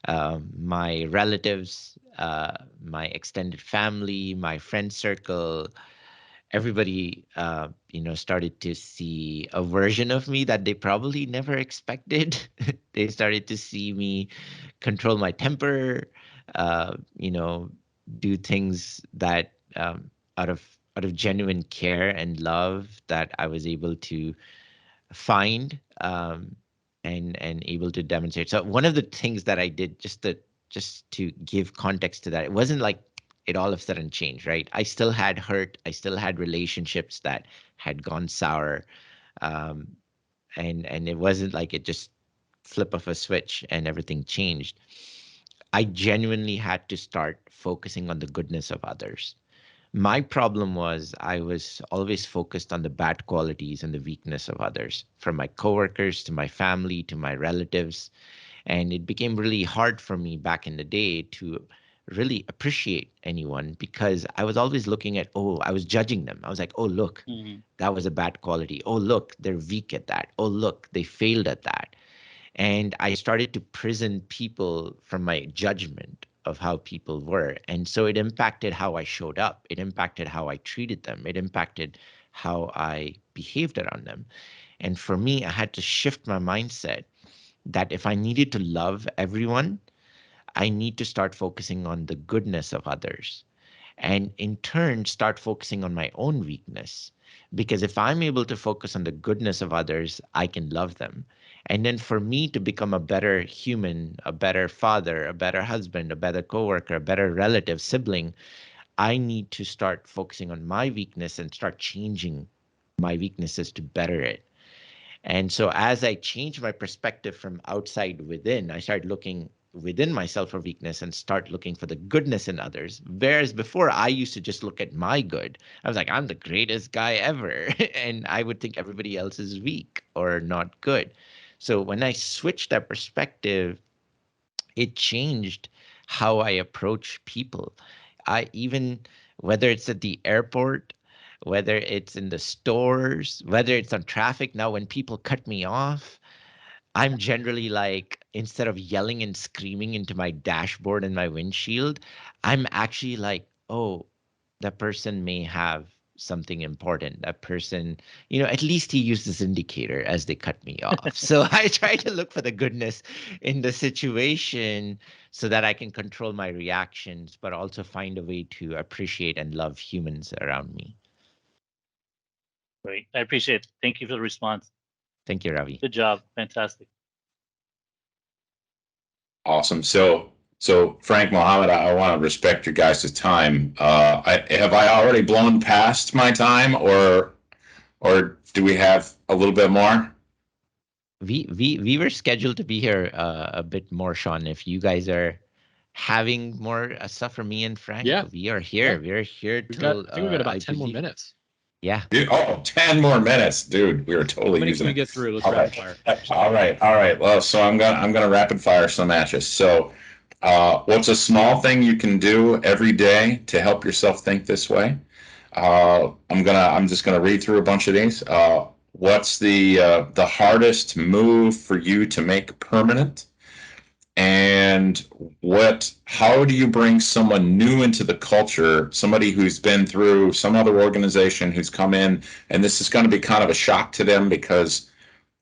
my relatives, my extended family, my friend circle, everybody, started to see a version of me that they probably never expected. They started to see me control my temper, uh, you know, do things that out of genuine care and love that I was able to find and able to demonstrate. So one of the things that I did just to give context to that, it wasn't like it all of a sudden changed, right? I still had hurt. I still had relationships that had gone sour. Um, and it wasn't like it just flip of a switch and everything changed. I genuinely had to start focusing on the goodness of others. My problem was I was always focused on the bad qualities and the weakness of others, from my coworkers to my family to my relatives. And it became really hard for me back in the day to really appreciate anyone because I was always looking at, I was judging them. I was like, oh, look, that was a bad quality. Oh, look, they're weak at that. Oh, look, they failed at that. And I started to prison people from my judgment of how people were. And so it impacted how I showed up. It impacted how I treated them. It impacted how I behaved around them. And for me, I had to shift my mindset that if I needed to love everyone, I need to start focusing on the goodness of others. and in turn start focusing on my own weakness. Because if I'm able to focus on the goodness of others, I can love them. And then for me to become a better human, a better father, a better husband, a better coworker, a better relative, sibling, I need to start focusing on my weakness and start changing my weaknesses to better it. And so as I change my perspective from outside within, I start looking within myself for weakness and start looking for the goodness in others. Whereas before I used to just look at my good. I was like, I'm the greatest guy ever. And I would think everybody else is weak or not good. So when I switched that perspective, it changed how I approach people. I even, whether it's at the airport, whether it's in the stores, whether it's on traffic, now when people cut me off, I'm generally like, instead of yelling and screaming into my dashboard and my windshield, I'm actually like, oh, that person may have something important. That person, at least he used this indicator as they cut me off. So I try to look for the goodness in the situation so that I can control my reactions, but also find a way to appreciate and love humans around me. Great. I appreciate it. Thank you for the response. Thank you, Ravi. Good job. Fantastic. Awesome. So Frank, Mohammed, I want to respect your guys' time. Have I already blown past my time, or do we have a little bit more? We were scheduled to be here a bit more, Sean. If you guys are having more stuff for me and Frank, Yeah. we are here. Yeah. We're here I till think we've got about 10 more minutes. Yeah. Dude, 10 more minutes, dude. We were totally How many using can we it. get through? Let's All rapid right. fire. All right. Well, so I'm gonna rapid fire some at you. So, what's a small thing you can do every day to help yourself think this way? I'm just gonna read through a bunch of these. What's the hardest move for you to make permanent? And how do you bring someone new into the culture, somebody who's been through some other organization, who's come in, and this is going to be kind of a shock to them because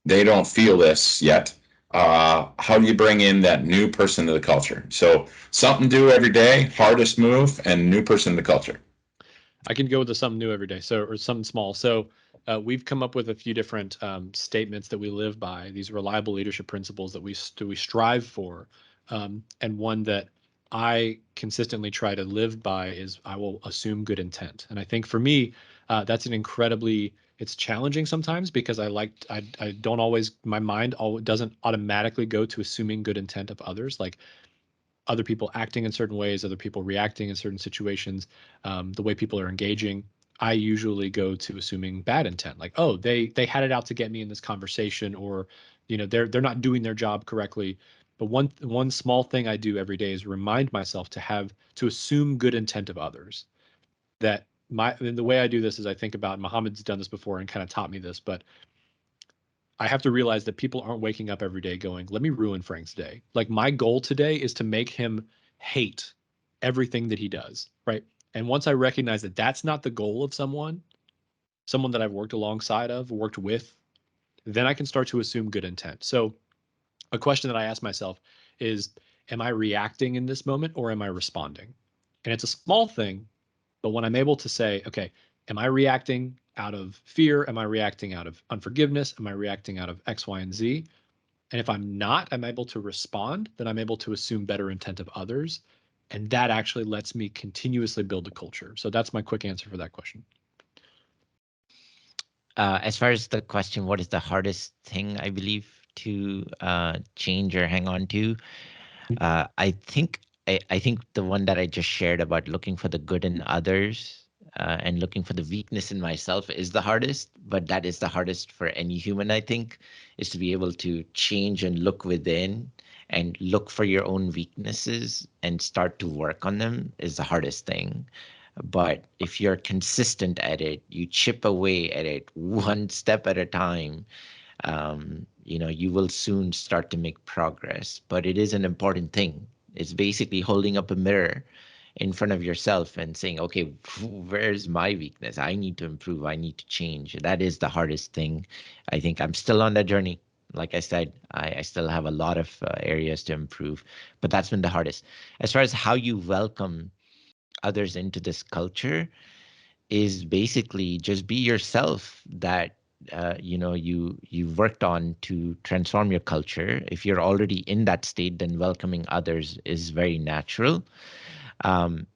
they don't feel this yet. How do you bring in that new person to the culture? So something to do every day, hardest move, and new person to the culture. I can go with something new every day, or something small. So we've come up with a few different statements that we live by, these reliable leadership principles that we strive for. And one that I consistently try to live by is I will assume good intent. And I think for me, that's it's challenging sometimes because I don't always, my mind doesn't automatically go to assuming good intent of others. Like other people acting in certain ways, other people reacting in certain situations, the way people are engaging. I usually go to assuming bad intent, like, oh, they had it out to get me in this conversation, or they're not doing their job correctly. But one small thing I do every day is remind myself to assume good intent of others. That the way I do this is I think about, Mohammed's done this before and kind of taught me this, but I have to realize that people aren't waking up every day going, let me ruin Frank's day. Like my goal today is to make him hate everything that he does, right? And once I recognize that that's not the goal of someone that I've worked alongside of, worked with, then I can start to assume good intent. So a question that I ask myself is, am I reacting in this moment or am I responding? And it's a small thing, but when I'm able to say, okay, am I reacting out of fear? Am I reacting out of unforgiveness? Am I reacting out of X, Y, and Z? And if I'm not, I'm able to respond, then I'm able to assume better intent of others. And that actually lets me continuously build a culture. So that's my quick answer for that question. As far as the question, what is the hardest thing I believe to change or hang on to? I think the one that I just shared about looking for the good in others and looking for the weakness in myself is the hardest, but that is the hardest for any human, I think, is to be able to change and look within and look for your own weaknesses and start to work on them is the hardest thing. But if you're consistent at it, you chip away at it one step at a time, you will soon start to make progress. But it is an important thing. It's basically holding up a mirror in front of yourself and saying, okay, where's my weakness? I need to improve. I need to change. That is the hardest thing. I think I'm still on that journey. Like I said, I still have a lot of areas to improve, but that's been the hardest. As far as how you welcome others into this culture is basically just be yourself, that you've worked on to transform your culture. If you're already in that state, then welcoming others is very natural.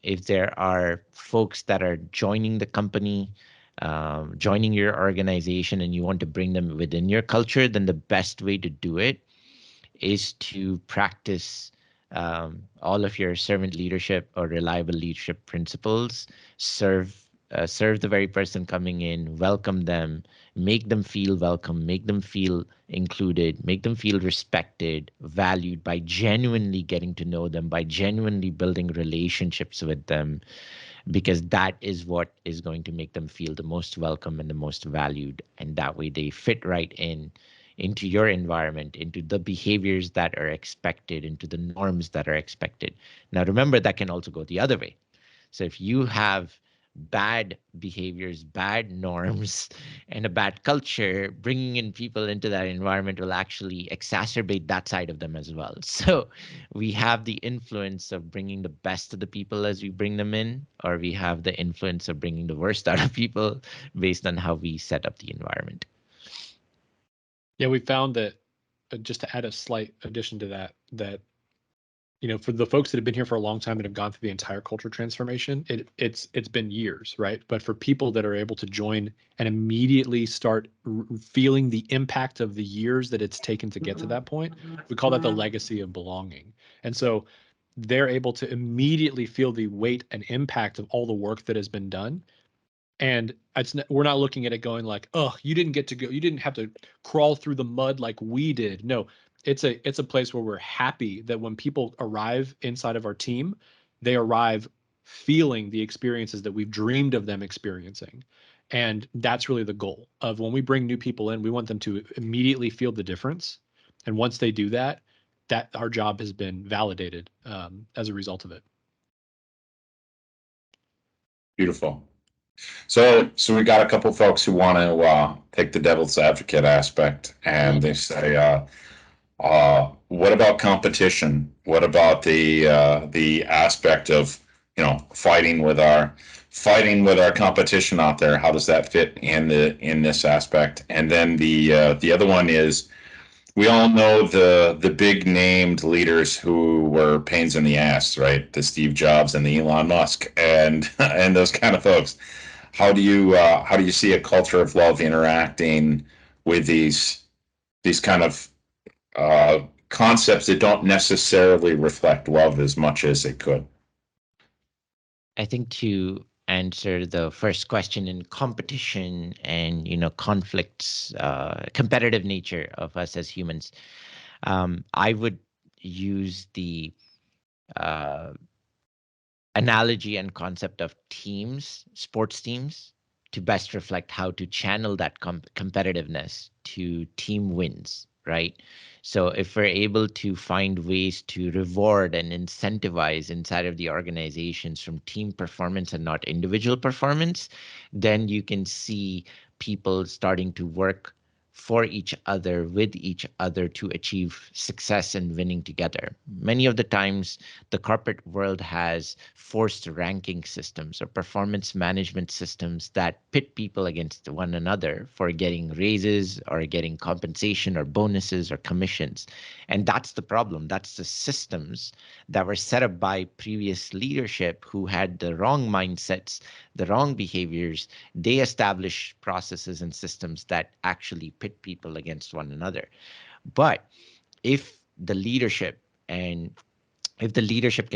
If there are folks that are joining the company, joining your organization, and you want to bring them within your culture, then the best way to do it is to practice all of your servant leadership or reliable leadership principles. Serve the very person coming in, welcome them, make them feel welcome, make them feel included, make them feel respected, valued, by genuinely getting to know them, by genuinely building relationships with them, because that is what is going to make them feel the most welcome and the most valued. And that way they fit right into your environment, into the behaviors that are expected, into the norms that are expected. Now, remember, that can also go the other way. So if you have bad behaviors, bad norms, and a bad culture, bringing in people into that environment will actually exacerbate that side of them as well. So we have the influence of bringing the best of the people as we bring them in, or we have the influence of bringing the worst out of people based on how we set up the environment. Yeah, we found that, just to add a slight addition to that, for the folks that have been here for a long time and have gone through the entire culture transformation, it's been years, right? But for people that are able to join and immediately start feeling the impact of the years that it's taken to get to that point, we call that the legacy of belonging. And so they're able to immediately feel the weight and impact of all the work that has been done. And we're not looking at it going like, oh, you didn't have to crawl through the mud like we did. No, it's a place where we're happy that when people arrive inside of our team, they arrive feeling the experiences that we've dreamed of them experiencing. And that's really the goal of when we bring new people in, we want them to immediately feel the difference. And once they do that, our job has been validated as a result of it. Beautiful. So we got a couple folks who want to take the devil's advocate aspect, and they say, what about competition? What about the aspect of fighting with our competition out there? How does that fit in this aspect? And then the other one is, we all know the big named leaders who were pains in the ass, right? The Steve Jobs and the Elon Musk and and those kind of folks. How do you see a culture of love interacting with these kind of concepts that don't necessarily reflect love as much as it could? I think to answer the first question, in competition and conflicts, competitive nature of us as humans, I would use the analogy and concept of teams, sports teams, to best reflect how to channel that competitiveness to team wins, right? So if we're able to find ways to reward and incentivize inside of the organizations from team performance and not individual performance, then you can see people starting to work for each other, with each other, to achieve success and winning together. Many of the times, the corporate world has forced ranking systems or performance management systems that pit people against one another for getting raises or getting compensation or bonuses or commissions. And that's the problem. That's the systems that were set up by previous leadership who had the wrong mindsets, the wrong behaviors. They establish processes and systems that actually pit people against one another. But if the leadership can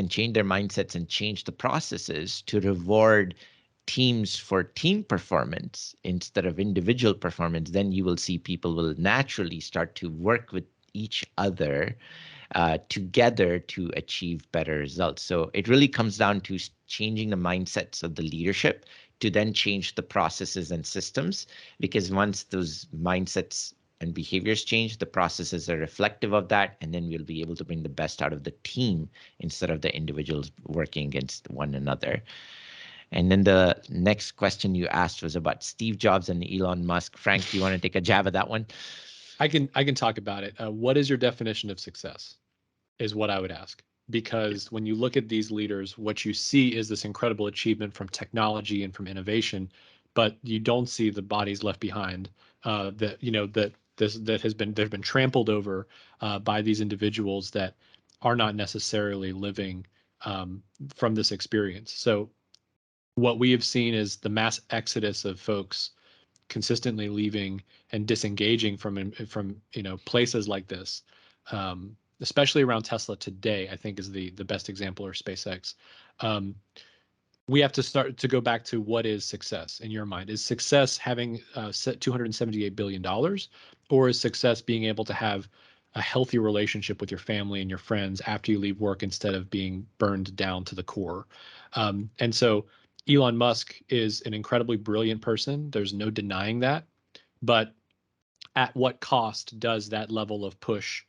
change their mindsets and change the processes to reward teams for team performance instead of individual performance, then you will see people will naturally start to work with each other together to achieve better results. So it really comes down to changing the mindsets of the leadership to then change the processes and systems, because once those mindsets and behaviors change, the processes are reflective of that, and then we'll be able to bring the best out of the team instead of the individuals working against one another. And then the next question you asked was about Steve Jobs and Elon Musk. Frank, do you want to take a jab at that one? I can talk about it. What is your definition of success? Is what I would ask. because when you look at these leaders, what you see is this incredible achievement from technology and from innovation, but you don't see the bodies left behind that they've been trampled over by these individuals that are not necessarily living from this experience. So what we have seen is the mass exodus of folks consistently leaving and disengaging from places like this, especially around Tesla today, I think is the best example, or SpaceX. We have to start to go back to what is success in your mind. Is success having set $278 billion, or is success being able to have a healthy relationship with your family and your friends after you leave work instead of being burned down to the core? And so Elon Musk is an incredibly brilliant person. There's no denying that. But at what cost does that level of push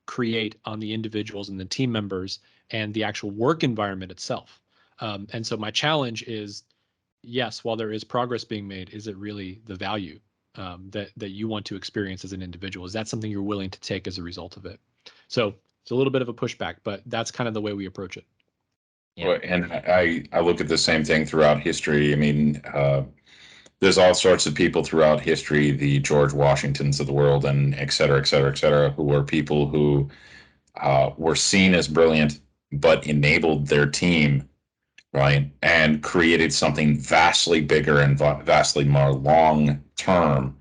create on the individuals and the team members and the actual work environment itself? And so my challenge is, yes, while there is progress being made, is it really the value that you want to experience as an individual? Is that something you're willing to take as a result of it? So it's a little bit of a pushback, but that's kind of the way we approach it. Yeah. Well, and I look at the same thing throughout history. I mean, there's all sorts of people throughout history, the George Washingtons of the world, and et cetera, et cetera, et cetera, who were people who were seen as brilliant, but enabled their team, right, and created something vastly bigger and vastly more long term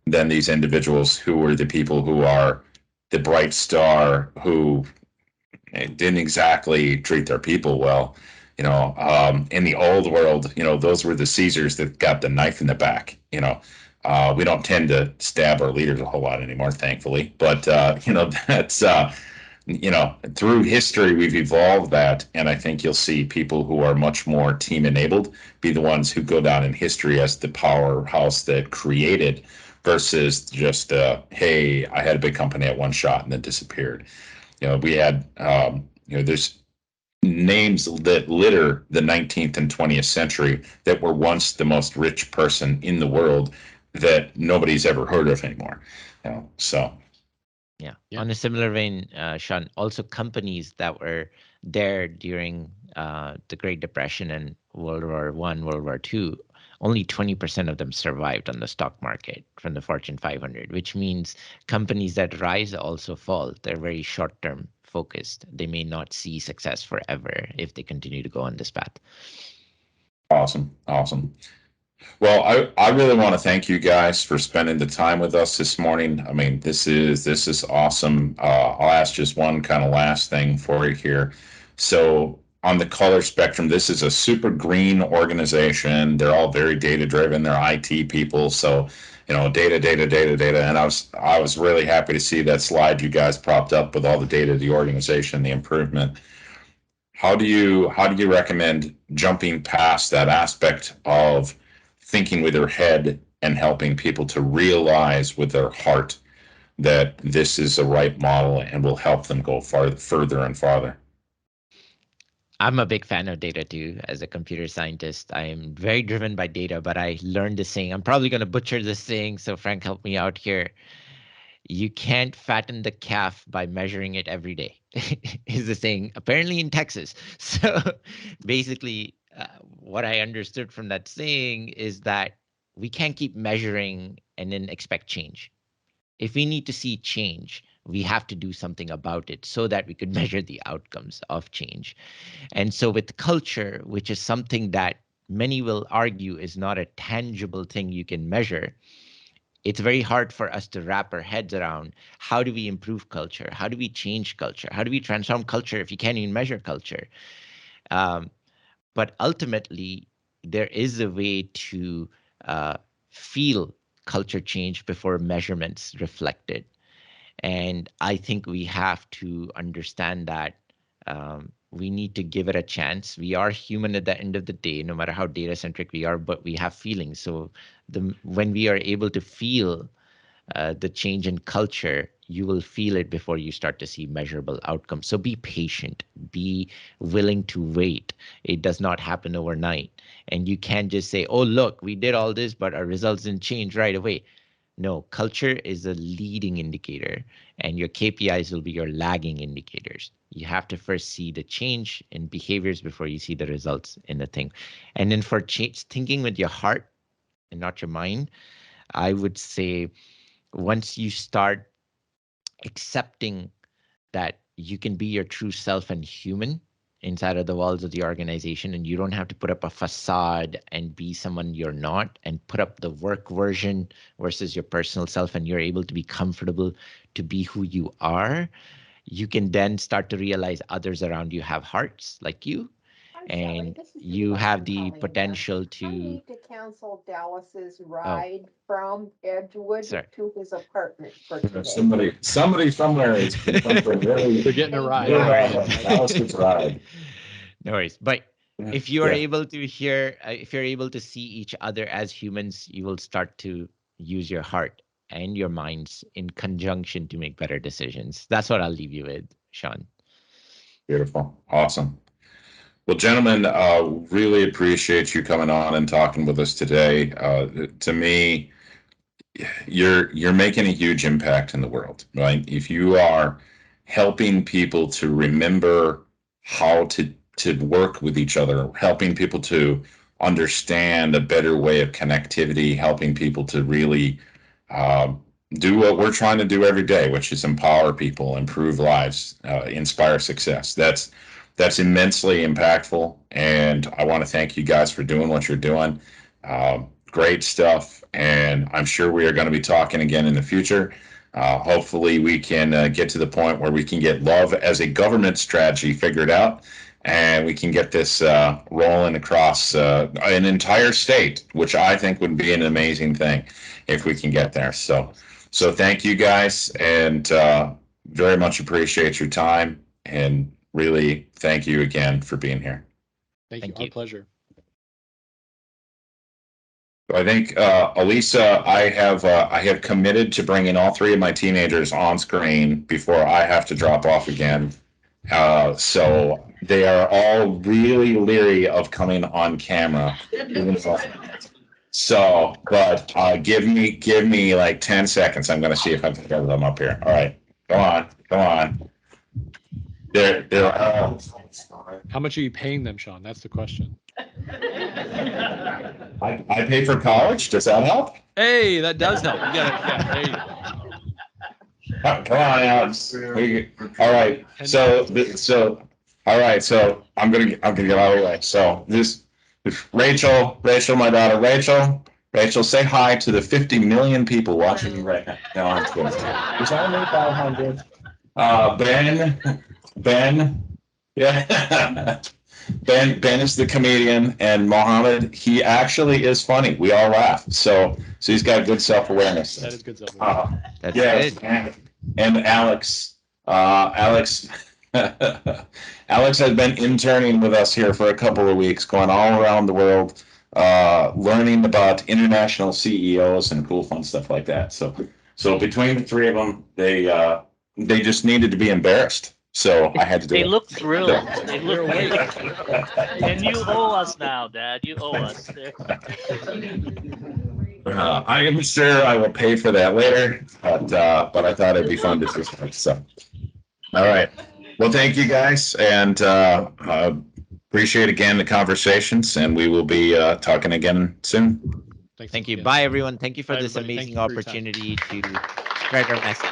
than these individuals who were the people who are the bright star who didn't exactly treat their people well. In the old world, those were the Caesars that got the knife in the back. We don't tend to stab our leaders a whole lot anymore, thankfully. But that's through history we've evolved that, and I think you'll see people who are much more team enabled be the ones who go down in history as the powerhouse that created, versus just hey, I had a big company at one shot and then disappeared. We had, there's names that litter the 19th and 20th century that were once the most rich person in the world that nobody's ever heard of anymore. So. Yeah. On a similar vein, Sean, also companies that were there during the Great Depression and World War I, World War II, only 20% of them survived on the stock market from the Fortune 500, which means companies that rise also fall. They're very short-term focused. They may not see success forever if they continue to go on this path. Awesome. Well, I really want to thank you guys for spending the time with us this morning. I mean, this is awesome. I'll ask just one kind of last thing for you here. So on the color spectrum, this is a super green organization. They're all very data driven. They're IT people. So, data. And I was really happy to see that slide you guys propped up with all the data of the organization, the improvement. How do you recommend jumping past that aspect of thinking with your head and helping people to realize with their heart that this is the right model and will help them go further and farther? I'm a big fan of data too. As a computer scientist, I am very driven by data, but I learned this saying. I'm probably going to butcher this saying, so Frank, help me out here. You can't fatten the calf by measuring it every day, is the saying, apparently in Texas. So basically, what I understood from that saying is that we can't keep measuring and then expect change. If we need to see change, we have to do something about it so that we could measure the outcomes of change. And so with culture, which is something that many will argue is not a tangible thing you can measure, it's very hard for us to wrap our heads around how do we improve culture? How do we change culture? How do we transform culture if you can't even measure culture? But ultimately, there is a way to feel culture change before measurements reflect it. And I think we have to understand that we need to give it a chance. We are human at the end of the day, no matter how data centric we are, but we have feelings. So when we are able to feel the change in culture, you will feel it before you start to see measurable outcomes. So be patient, be willing to wait. It does not happen overnight. And you can't just say, oh, look, we did all this, but our results didn't change right away. No, culture is a leading indicator, and your KPIs will be your lagging indicators. You have to first see the change in behaviors before you see the results in the thing. And then for thinking with your heart and not your mind, I would say once you start accepting that you can be your true self and human inside of the walls of the organization, and you don't have to put up a facade and be someone you're not and put up the work version versus your personal self, and you're able to be comfortable to be who you are, you can then start to realize others around you have hearts like you, and you have the potential to. I need to cancel Dallas's ride from Edgewood Sorry. to his apartment for today. Somebody somewhere is really. They're getting a ride. Dallas's ride. No worries. But if you are Yeah. able to hear, if you're able to see each other as humans, you will start to use your heart and your minds in conjunction to make better decisions. That's what I'll leave you with, Sean. Beautiful. Awesome. Well, gentlemen, really appreciate you coming on and talking with us today. To me, you're making a huge impact in the world, right? If you are helping people to remember how to work with each other, helping people to understand a better way of connectivity, helping people to really do what we're trying to do every day, which is empower people, improve lives, inspire success. That's immensely impactful, and I want to thank you guys for doing what you're doing. Great stuff, and I'm sure we are going to be talking again in the future. Hopefully we can get to the point where we can get love as a government strategy figured out, and we can get this rolling across an entire state, which I think would be an amazing thing if we can get there. So thank you guys, and very much appreciate your time, and really thank you again for being here. Thank you. Our pleasure. I think, Elisa, I have committed to bringing all three of my teenagers on screen before I have to drop off again. So they are all really leery of coming on camera. So, but give me like 10 seconds. I'm going to see if I can get them up here. All right, come on. They're all. How much are you paying them, Sean? That's the question. I pay for college. Does that help? Hey, that does help. You got there you go. Come on, Alex. All right. So, all right. So I'm gonna get out of the way. So this Rachel, my daughter, Rachel, say hi to the 50 million people watching you right now on Twitter. There's only 500. Ben, yeah. Ben is the comedian, and Mohammed, he actually is funny. We all laugh. So he's got good self-awareness. That is good self-awareness. That's good. And Alex, Alex has been interning with us here for a couple of weeks, going all around the world, learning about international CEOs and cool, fun stuff like that. So between the three of them, they just needed to be embarrassed. So I had to do it. They look thrilled. They look and you owe us now, Dad. You owe us. I am sure I will pay for that later, but I thought it'd be fun to do it. So, all right. Well, thank you guys, and appreciate again the conversations, and we will be talking again soon. Thank you. Bye, everyone. Thank you for this amazing opportunity to spread our message.